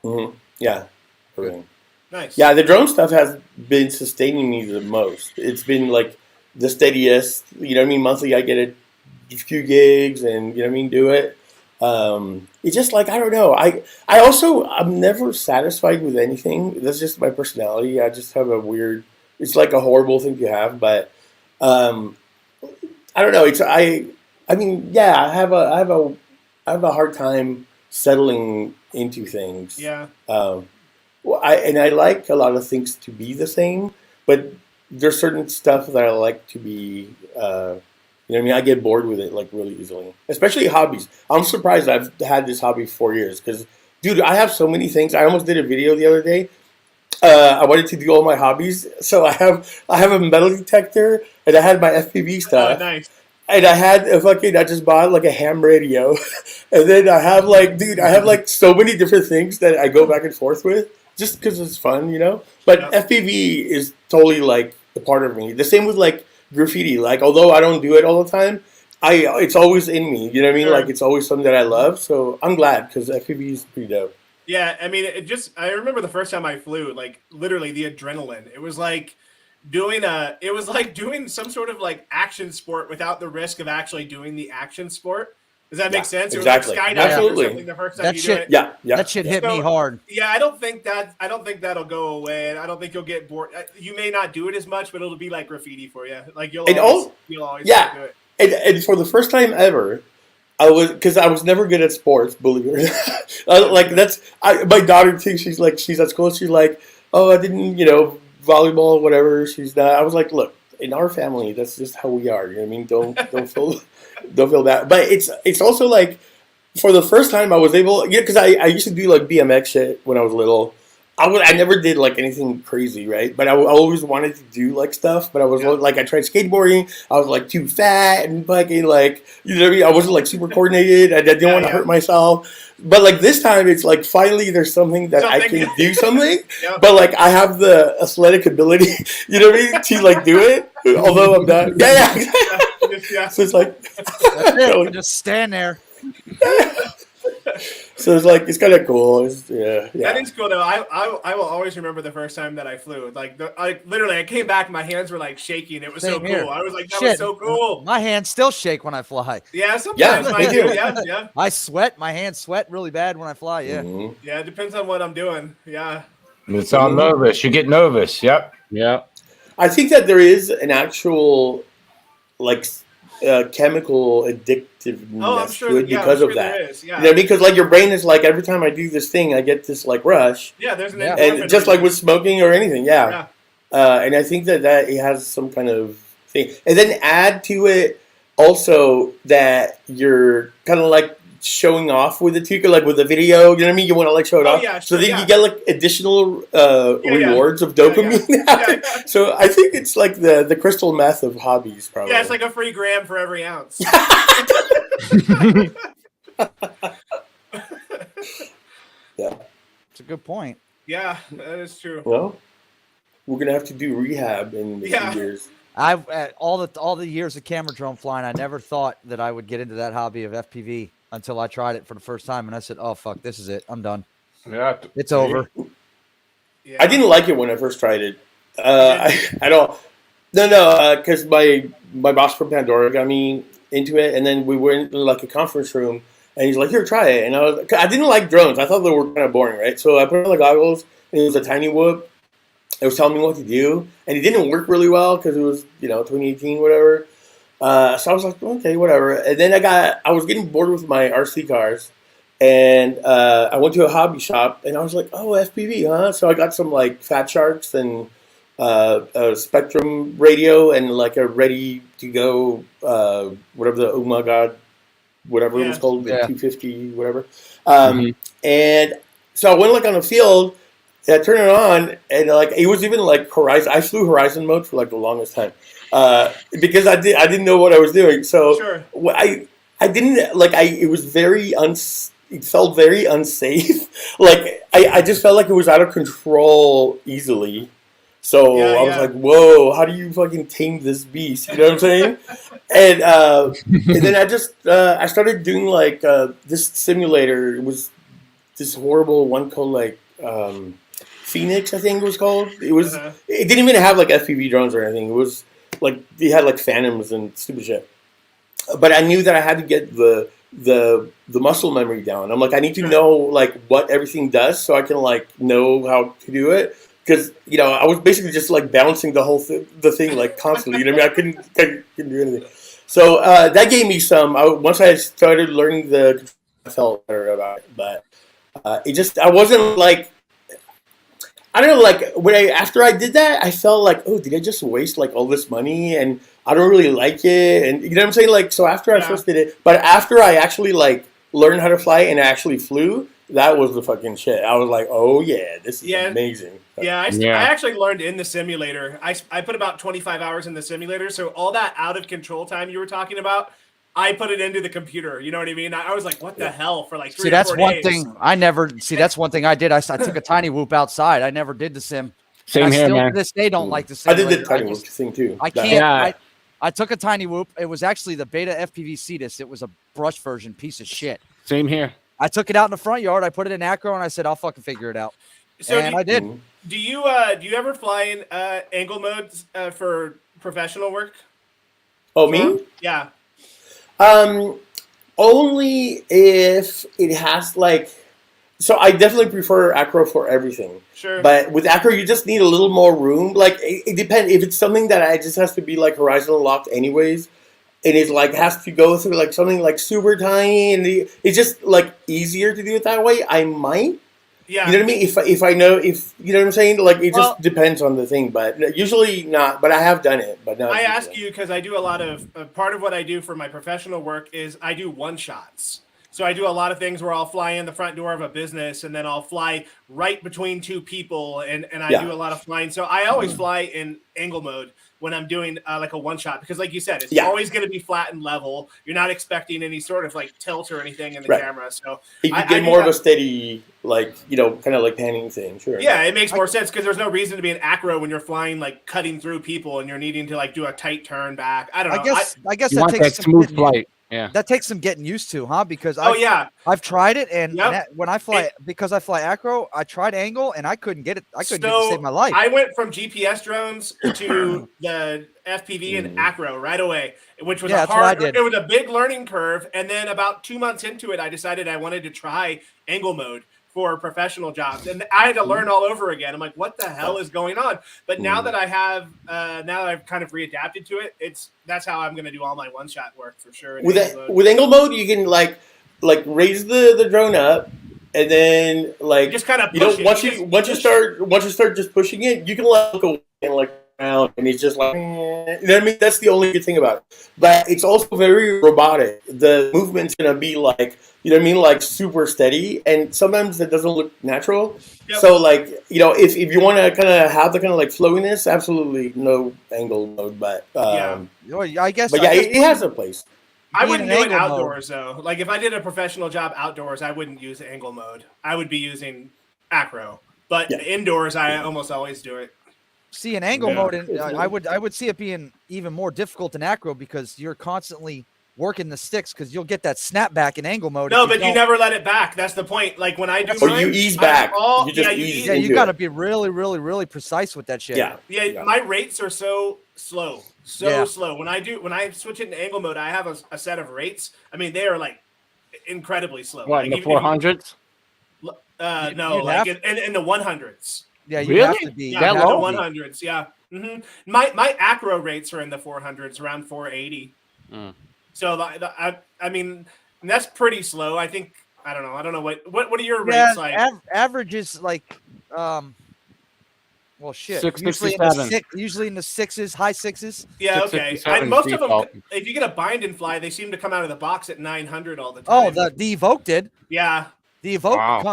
Mm-hmm. Yeah. Everything. Nice. Yeah, the drone stuff has been sustaining me the most. It's been like the steadiest. You know what I mean? Monthly, I get a few gigs, and you know what I mean. Do it. It's just like, I don't know. I'm never satisfied with anything. That's just my personality. I just have a weird. It's like a horrible thing to have, but I don't know. I mean, yeah. I have a hard time settling into things. Yeah. I like a lot of things to be the same, but there's certain stuff that I like to be. You know what I mean? I get bored with it like really easily, especially hobbies. I'm surprised I've had this hobby for 4 years because, dude, I have so many things. I almost did a video the other day. I wanted to do all my hobbies, so I have a metal detector, and I had my FPV stuff. Oh, nice. And I had I just bought like a ham radio, and then I have like so many different things that I go back and forth with just because it's fun, you know. But FPV is totally like a part of me. The same with like graffiti. Like, although I don't do it all the time, it's always in me. You know what I mean? Like, it's always something that I love. So I'm glad, because FPV is pretty dope. Yeah, I mean, I remember the first time I flew, like, literally the adrenaline. It was like doing some sort of like action sport without the risk of actually doing the action sport. Does that make sense? Exactly. It was like skydiving Absolutely. or something the first time you do it. Yeah. That shit hit me hard. Yeah, I don't think that'll go away, and I don't think you'll get bored. You may not do it as much, but it'll be like graffiti for you. Like, you'll always do it. And for the first time ever, I was never good at sports, believe it or not. Like, my daughter too. She's at school. She's like, oh, I didn't, volleyball, whatever. She's not. I was like, look, in our family, that's just how we are. You know what I mean? Don't feel bad. But it's also like, for the first time, I was able, because I used to do like BMX shit when I was little. I never did like anything crazy, right? But I always wanted to do like stuff. But I was like, I tried skateboarding. I was like too fat and fucking like, you know what I mean? I wasn't like super coordinated. I didn't want to hurt myself. But like this time, it's like finally there's something that I can do something. But like I have the athletic ability, you know what I mean, to like do it. Although I'm not. Yeah. So it's like, just stand there. So it's like, it's kind of cool. That is cool though. I will always remember the first time that I flew. Like, literally, I came back and my hands were like shaking. It was so cool. I was like, that was so cool. My hands still shake when I fly. Yeah, sometimes mine do. Yeah. I sweat. My hands sweat really bad when I fly. Yeah. Mm-hmm. Yeah, it depends on what I'm doing. Yeah. It's all nervous. You get nervous. Yep. Yeah. I think that there is an actual like chemical addictiveness Oh, I'm sure to it that, yeah, because I'm of sure that. there is. Yeah. You know, because like your brain is like every time I do this thing, I get this like rush, Yeah, there's an Yeah. endorphin and just like with release. smoking or anything, yeah. Yeah. And I think that it has some kind of thing, and then add to it also that you're kind of like showing off with it too, like with the video. You know what I mean? You want to like show it Oh, off, yeah, so sure, then yeah. you get like additional Yeah. rewards of Yeah, dopamine. Yeah. So I think it's like the crystal meth of hobbies, probably. Yeah, it's like a free gram for every ounce. Yeah. It's a good point. Yeah, that is true. Well, we're gonna have to do rehab in a Yeah. few years. I've all the years of camera drone flying, I never thought that I would get into that hobby of FPV until I tried it for the first time, and I said, "Oh fuck, this is it. I'm done. Yeah. It's over." Yeah. I didn't like it when I first tried it. I don't. No, because my boss from Pandora got me into it, and then we were in like a conference room, and he's like, "Here, try it." And I didn't like drones. I thought they were kind of boring, right? So I put on the goggles, and it was a tiny whoop. It was telling me what to do, and it didn't work really well because it was 2018, whatever. So I was like, okay, whatever. And then I was getting bored with my RC cars, and I went to a hobby shop, and I was like, oh, FPV, huh? So I got some like Fat Sharks and a Spectrum radio and like a ready to go whatever the oh my god whatever it was called, the Yeah. 250 whatever. And so I went like on the field. And I turned it on, and like it was even like Horizon. I flew Horizon mode for like the longest time because I didn't know what I was doing. So Sure. I didn't like it was very it felt very unsafe. Like I just felt like it was out of control easily. So Yeah, I was yeah. like, whoa, how do you fucking tame this beast? You know what I'm saying? And then I started doing like this simulator. It was this horrible one called like Phoenix, I think it was called. It was. Uh-huh. It didn't even have like FPV drones or anything. It was like they had like Phantoms and stupid shit. But I knew that I had to get the muscle memory down. I'm like, I need to know like what everything does so I can like know how to do it. Because I was basically just like balancing the whole the thing like constantly. You know what I mean? I couldn't do anything. So that gave me some. Once I started learning I felt better about it. But I wasn't like. I don't know, like after I did that, I felt like, oh, did I just waste like all this money and I don't really like it, and you know what I'm saying? Like, so after I first did it, but after I actually like learned how to fly and I actually flew, that was the fucking shit. I was like, oh yeah, this is amazing. Yeah, I actually learned in the simulator. I put about 25 hours in the simulator, so all that out of control time you were talking about, I put it into the computer. You know what I mean? I was like, what the hell for like 3 See, or that's 4 one days. thing I never see. That's one thing I did. I took a tiny whoop outside. I never did the sim. Same and I here, still man. to this day don't like the I sim. did the tiny whoop thing too. I can't. Yeah. I took a tiny whoop. It was actually the beta FPV Cetus. It was a brush version, piece of shit. Same here. I took it out in the front yard. I put it in acro, and I said, I'll fucking figure it out. So and I did. Do you ever fly in angle modes for professional work? Oh, me? Yeah. Only if it has like. So I definitely prefer acro for everything. Sure. But with acro, you just need a little more room. Like it depends. If it's something that I just has to be like horizontal locked anyways, and it like has to go through like something like super tiny, and it's just like easier to do it that way, I might. Yeah. You know what I mean? If I know, if you know what I'm saying, like it Well, just depends on the thing, but usually not. But I have done it. But not I usually. ask you because I do a lot of part of what I do for my professional work is I do one shots. So I do a lot of things where I'll fly in the front door of a business and then I'll fly right between two people and I do a lot of flying. So I always fly in angle mode when I'm doing like a one shot because like you said, it's always going to be flat and level. You're not expecting any sort of like tilt or anything in the camera. So you can get more of a steady, like, kind of like panning thing. Sure. Yeah, it makes more sense because there's no reason to be an acro when you're flying like cutting through people and you're needing to like do a tight turn back. I don't know. I guess You that want takes that some smooth getting- flight. Yeah. That takes some getting used to, huh? Because I've tried it, and when I fly, because I fly acro, I tried angle, and I couldn't get it. I couldn't get it to save my life. I went from GPS drones to the FPV and acro right away, which was it was a big learning curve. And then about 2 months into it, I decided I wanted to try angle mode for professional jobs, and I had to learn all over again. I'm like, what the hell is going on? But now that I have, now that I've kind of readapted to it, that's how I'm going to do all my one-shot work for sure. With angle mode, you can like raise the drone up, and then like just kind of once you start just pushing it, you can look away and like around, and it's just like, you know what I mean? That's the only good thing about it. But it's also very robotic. The movement's gonna be like, you know what I mean, like super steady, and sometimes it doesn't look natural. Yep. So like, you know, if you want to kind of have the kind of like flowiness, absolutely no angle mode. But I guess it has a place. I wouldn't do it outdoors though. Like if I did a professional job outdoors, I wouldn't use angle mode. I would be using acro. But indoors, I almost always do it. See, an angle mode, and I would see it being even more difficult in acro because you're constantly working the sticks because you'll get that snapback in angle mode. No, but you never let it back. That's the point. Like when I do, you ease back. You just ease. Yeah, you got to be really, really, really precise with that shit. Yeah. My rates are so slow, slow. When I switch it into angle mode, I have a set of rates. I mean, they are like incredibly slow. What, in the 400s? No, like in the 100s. Yeah, you have to be. Yeah, the 100s. Yeah. Mm-hmm. My acro rates are in the 400s, around 480. So I mean, that's pretty slow. I think I don't know what are your rates like? Average is like well, shit. 667. Usually in the sixes, high sixes. Yeah, okay. Most of them, if you get a bind and fly, they seem to come out of the box at 900 all the time. Oh, the Evoke did. Yeah. The Evoke,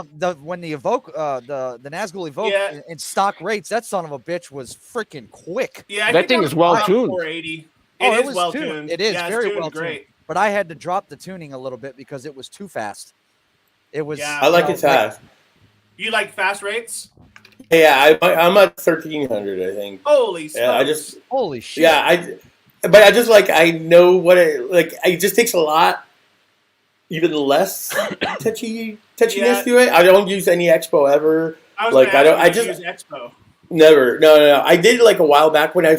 when the Evoke, the Nazgul Evoke in stock rates, that son of a bitch was freaking quick. Yeah, that thing is well tuned. 480. It is well tuned. It is very well tuned. But I had to drop the tuning a little bit because it was too fast. It was. Yeah, I like it fast. You like fast rates? Yeah, I'm at 1300, I think. Holy smokes. Holy shit. Yeah, I know what it like. It just takes a lot. Even less touchiness to it. I don't use any Expo ever. I just use Expo. Never. No. I did like a while back when I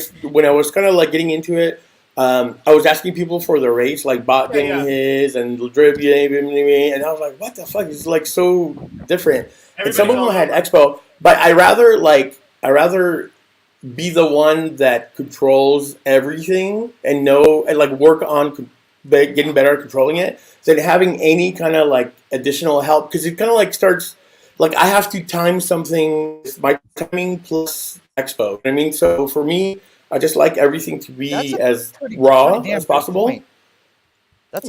was kind of like getting into it. I was asking people for the rates, like Bot giving his and Drip giving me, and I was like, what the fuck? It's like so different. And some of them had Expo, but I rather be the one that controls everything and like work on getting better at controlling it than having any kind of like additional help, because it kind of like starts like I have to time something, my timing plus Expo. I mean, so for me, I just like everything to be as raw as possible. You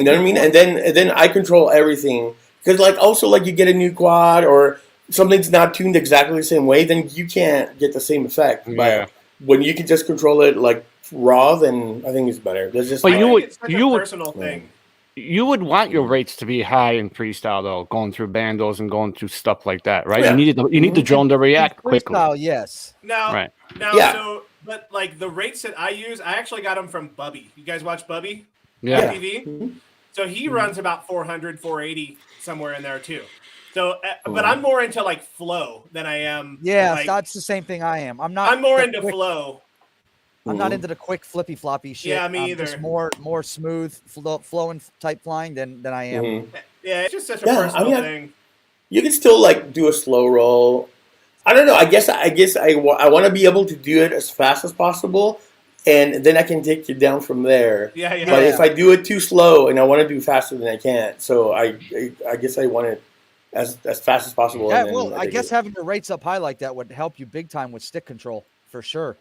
know what I mean? And then I control everything, because like also like you get a new quad or something's not tuned exactly the same way, then you can't get the same effect. But when you can just control it like raw, then I think it's better. There's just personal thing. You would want your rates to be high in freestyle though, going through bandos and going through stuff like that, right? Yeah. You need the drone to react quickly. Freestyle, yes. So but like the rates that I use, I actually got them from Bubby. You guys watch Bubby? Yeah. TV? Mm-hmm. So he runs about 400, 480 somewhere in there too. So, but I'm more into like flow than I am. Yeah, like, that's the same thing I am. I'm more into flow. I'm not into the quick flippy floppy shit. Yeah, me either. Just more smooth flowing type flying than I am. Yeah, it's just such a personal thing. You can still like do a slow roll. I don't know. I guess I want to be able to do it as fast as possible, and then I can take you down from there. Yeah. But if I do it too slow and I want to do faster than I can't, so I guess I want it as fast as possible. Yeah, well, I guess having your rates up high like that would help you big time with stick control for sure.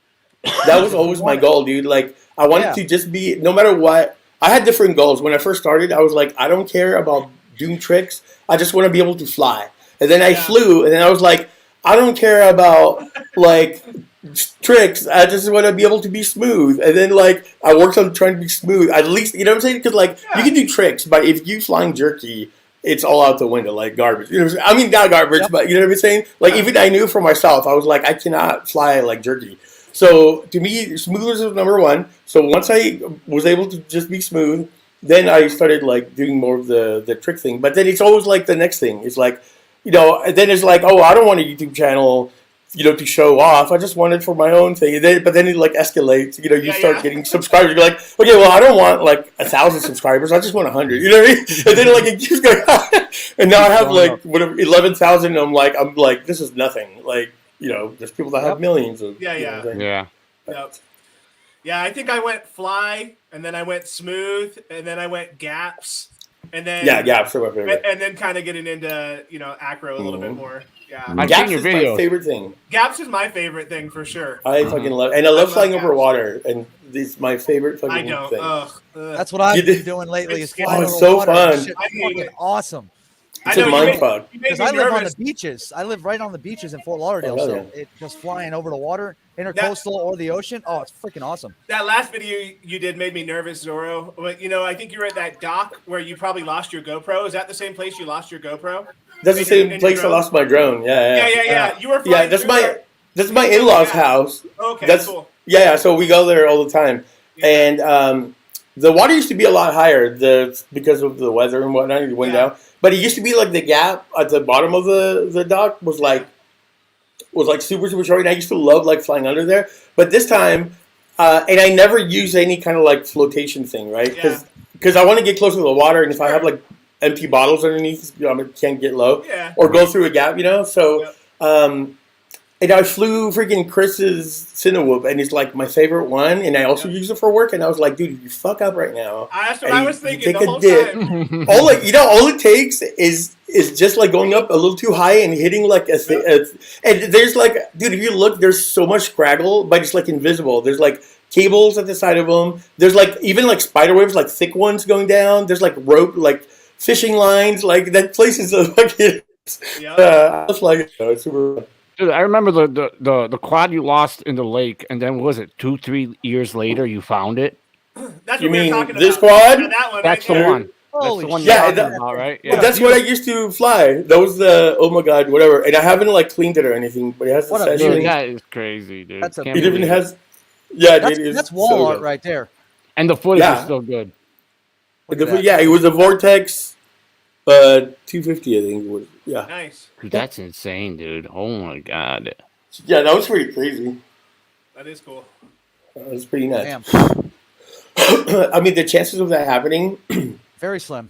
That was always my goal, dude. Like, I wanted to just be, no matter what, I had different goals. When I first started, I was like, I don't care about doing tricks. I just want to be able to fly. And then I flew, and then I was like, I don't care about, like, tricks. I just want to be able to be smooth. And then, like, I worked on trying to be smooth. At least, you know what I'm saying? Because, like, you can do tricks, but if you flying jerky, it's all out the window, like garbage. You know what I'm saying? I mean, not garbage, but you know what I'm saying? Like, even I knew for myself, I was like, I cannot fly like jerky. So to me, smoothness was number one. So once I was able to just be smooth, then I started like doing more of the trick thing. But then it's always like the next thing. It's like, you know, and then it's like, oh, I don't want a YouTube channel to show off. I just want it for my own thing. But then it like escalates. You start getting subscribers. You're like, okay, well, I don't want like 1,000 subscribers. I just want 100. You know what I mean? And then like it keeps going. And now I have like whatever 11,000. I'm like, this is nothing. Like there's people that have millions of. Yeah. I think I went fly, and then I went smooth, and then I went gaps, and then gaps are my favorite. And then kind of getting into acro a little bit more. Yeah, gaps is my favorite thing. Gaps is my favorite thing for sure. I fucking love, and I love flying over water, and it's my favorite fucking thing. That's what I've been doing lately. Is flying over so water. fun. Shit's fucking awesome. It's a mind fuck. Because I live on the beaches. I live right on the beaches in Fort Lauderdale, so it just flying over the water, intercoastal or the ocean. Oh, it's freaking awesome. That last video you did made me nervous, Zoro. But I think you were at that dock where you probably lost your GoPro. Is that the same place you lost your GoPro? That's the same place I lost my drone. Yeah. You were flying that's my in-laws' house. Okay, that's cool. Yeah, so we go there all the time, and the water used to be a lot higher because of the weather and whatnot. It went down. But it used to be like the gap at the bottom of the dock was like super, super short. And I used to love like flying under there. But this time, and I never use any kind of like flotation thing, right? Because I want to get closer to the water. And if I have like empty bottles underneath, I can't get low or go through a gap, So, and I flew freaking Chris's Cinewhoop, and it's like my favorite one. And I also use it for work. And I was like, dude, you fuck up right now. That's what I was thinking the whole time. all it takes is just like going up a little too high and hitting like and there's like, dude, if you look, there's so much scraggle, but it's like invisible. There's like cables at the side of them. There's like even like spider webs, like thick ones going down. There's like rope, like fishing lines. Like that place is a fucking. I was like, it's super. Dude, I remember the quad you lost in the lake, and then was it 2-3 years later you found it? That's you what mean talking this about. quad? That one That's right the there. one. That's the one you're talking about, right? Yeah. That's what I used to fly. That was the oh my god, whatever. And I haven't like cleaned it or anything, but it has the session. Dude, that is crazy, dude. It even has that's wall art right there. And the footage is still good. It was a Vortex 250, I think it was. Yeah. Nice. Dude, that's insane, dude. Oh my god. Yeah, that was pretty crazy. That is cool. That was pretty nuts. I mean, the chances of that happening very slim.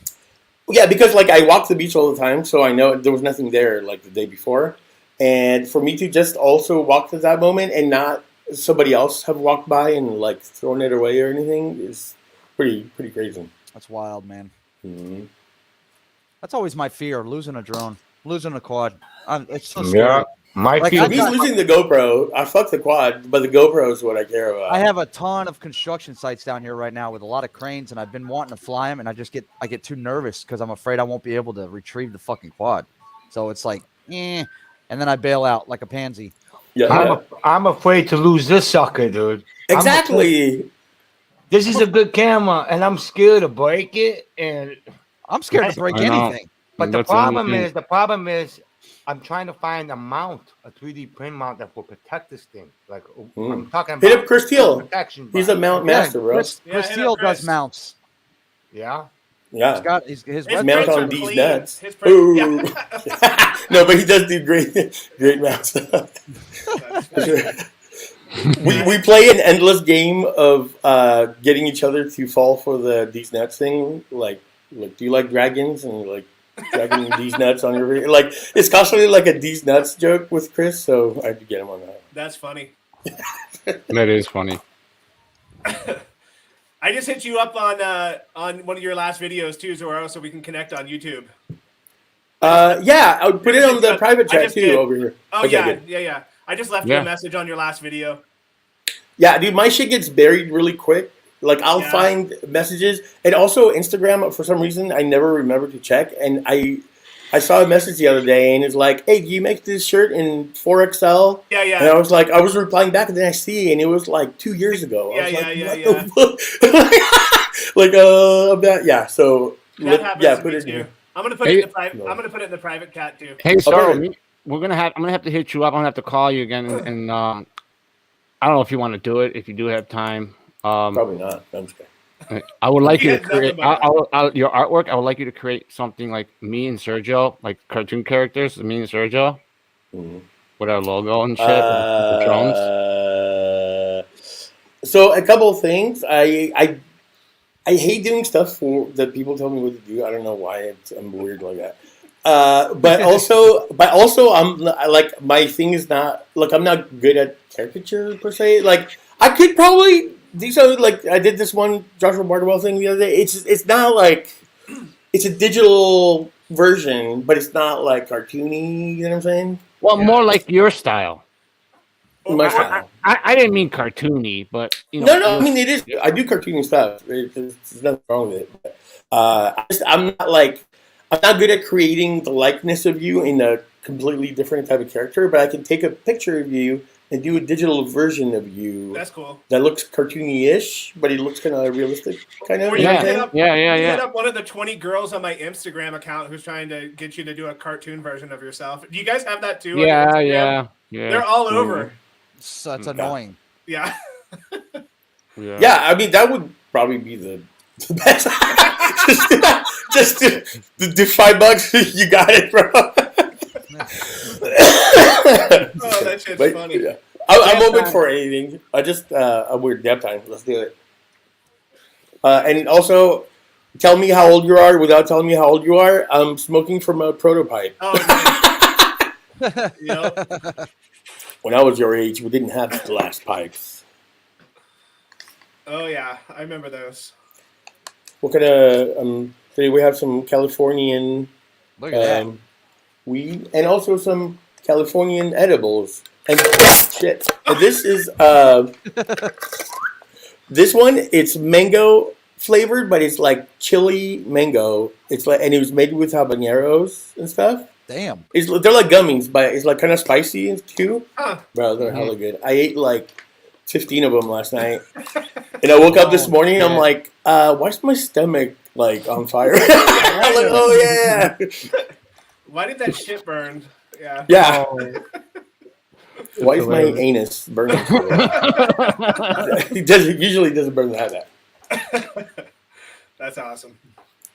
Yeah, because like I walk the beach all the time, so I know there was nothing there like the day before. And for me to just also walk to that moment and not somebody else have walked by and like thrown it away or anything is pretty crazy. That's wild, man. Mm-hmm. That's always my fear: losing a drone, losing a quad. It's so scary. Yeah, my fear. He's losing the GoPro. I fuck the quad, but the GoPro is what I care about. I have a ton of construction sites down here right now with a lot of cranes, and I've been wanting to fly them, and I get too nervous because I'm afraid I won't be able to retrieve the fucking quad. So it's like, and then I bail out like a pansy. Yeah, I'm afraid to lose this sucker, dude. Exactly. This is a good camera, and I'm scared to break it. And I'm scared to break anything. But the problem is, I'm trying to find a mount, a 3D print mount that will protect this thing. Like I'm talking about. Hit up Chris Teal. He's a mount master, bro. Chris Teal does mounts. Yeah. Yeah. He's got his mount on these nuts. No, but he does do great mounts. We play an endless game of getting each other to fall for these nuts thing. Like, do you like dragons and like dragging these nuts on your like? It's constantly like a these nuts joke with Chris, so I had to get him on that. That's funny. That is funny. I just hit you up on one of your last videos too, Zoro, so we can connect on YouTube. Yeah, I would put it on the private chat too over here. Oh okay, yeah. I just left you a message on your last video. Yeah, dude, my shit gets buried really quick. Like I'll find messages, and also Instagram for some reason I never remember to check. And I saw a message the other day, and it's like, "Hey, do you make this shirt in 4XL?" Yeah. And I was replying back, and then I see, and it was like 2 years ago. Yeah. So that happens put to it me too. in. I'm gonna put it in the private. I'm gonna put it in the private chat too. Hey, Zoro, I'm gonna have to hit you up. I'm gonna have to call you again, and I don't know if you want to do it. If you do have time, probably not. I'm just kidding. I would like you to create your artwork. I would like you to create something like me and Sergio, like cartoon characters, me and Sergio. Mm-hmm. with our logo and shit, the drones. So a couple of things. I hate doing stuff that people tell me what to do. I don't know why I'm weird like that. But also, I'm like, my thing is not like, I'm not good at caricature per se. Like, I could probably do something. Like, I did this one Joshua Bardwell thing the other day. It's not like, it's a digital version, but it's not like cartoony. You know what I'm saying? Well, more like your style. My style. I didn't mean cartoony, but you know. No. I mean, it is. I do cartoony stuff. There's nothing wrong with it. But, I'm not good at creating the likeness of you in a completely different type of character. But I can take a picture of you and do a digital version of you. That's cool. That looks cartoony-ish, but it looks kind of realistic, kind of. Or you hit up Yeah. one of the 20 girls on my Instagram account who's trying to get you to do a cartoon version of yourself. Do you guys have that too? Yeah. They're all over. So that's annoying. Yeah. Yeah, I mean, that would probably be the best. just do $5. You got it, bro. Oh, that shit's funny. Yeah. I'm open for anything. A weird dab time. Let's do it. And also, tell me how old you are without telling me how old you are. I'm smoking from a prototype. Oh, man. Yep. When I was your age, we didn't have glass pipes. Oh, yeah. I remember those. What kind of... today we have some Californian Look at that. weed and also some Californian edibles. And shit. And this is... this one, it's mango flavored, but it's like chili mango. It's like, and it was made with habaneros and stuff. Damn. They're like gummies, but it's like kind of spicy too. Huh. Bro, they're hella good. I ate like 15 of them last night. And I woke up this morning and I'm like, why's my stomach like on fire? I'm like, oh yeah. Why did that shit burn? Yeah. Yeah. Why is my anus burning? It usually doesn't burn that. That's awesome.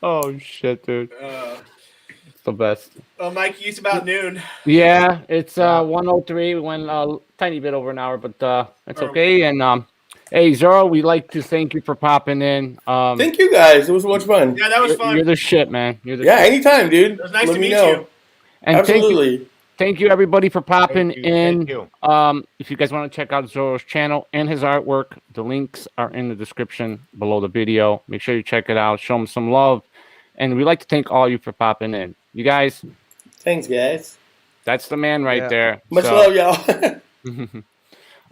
Oh shit, dude. It's the best. Well, Mike, it's about noon. Yeah, it's 1:03. We went a tiny bit over an hour, but it's okay. And hey, Zoroe, we'd like to thank you for popping in. Thank you guys. It was so much fun. Yeah, that was fun. You're the shit, man. You're the shit. Anytime, dude. It was nice to meet you. And absolutely. Thank you, everybody, for popping in. Thank you. If you guys want to check out Zoro's channel and his artwork, the links are in the description below the video. Make sure you check it out. Show him some love. And we'd like to thank all you for popping in. You guys. Thanks, guys. That's the man right there. Much love, y'all.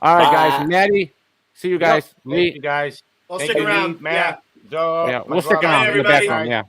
All right, guys. Maddie, see you guys. Thank you, guys. We'll stick around. Matt, Zoroe, we'll stick around in the background. Yeah.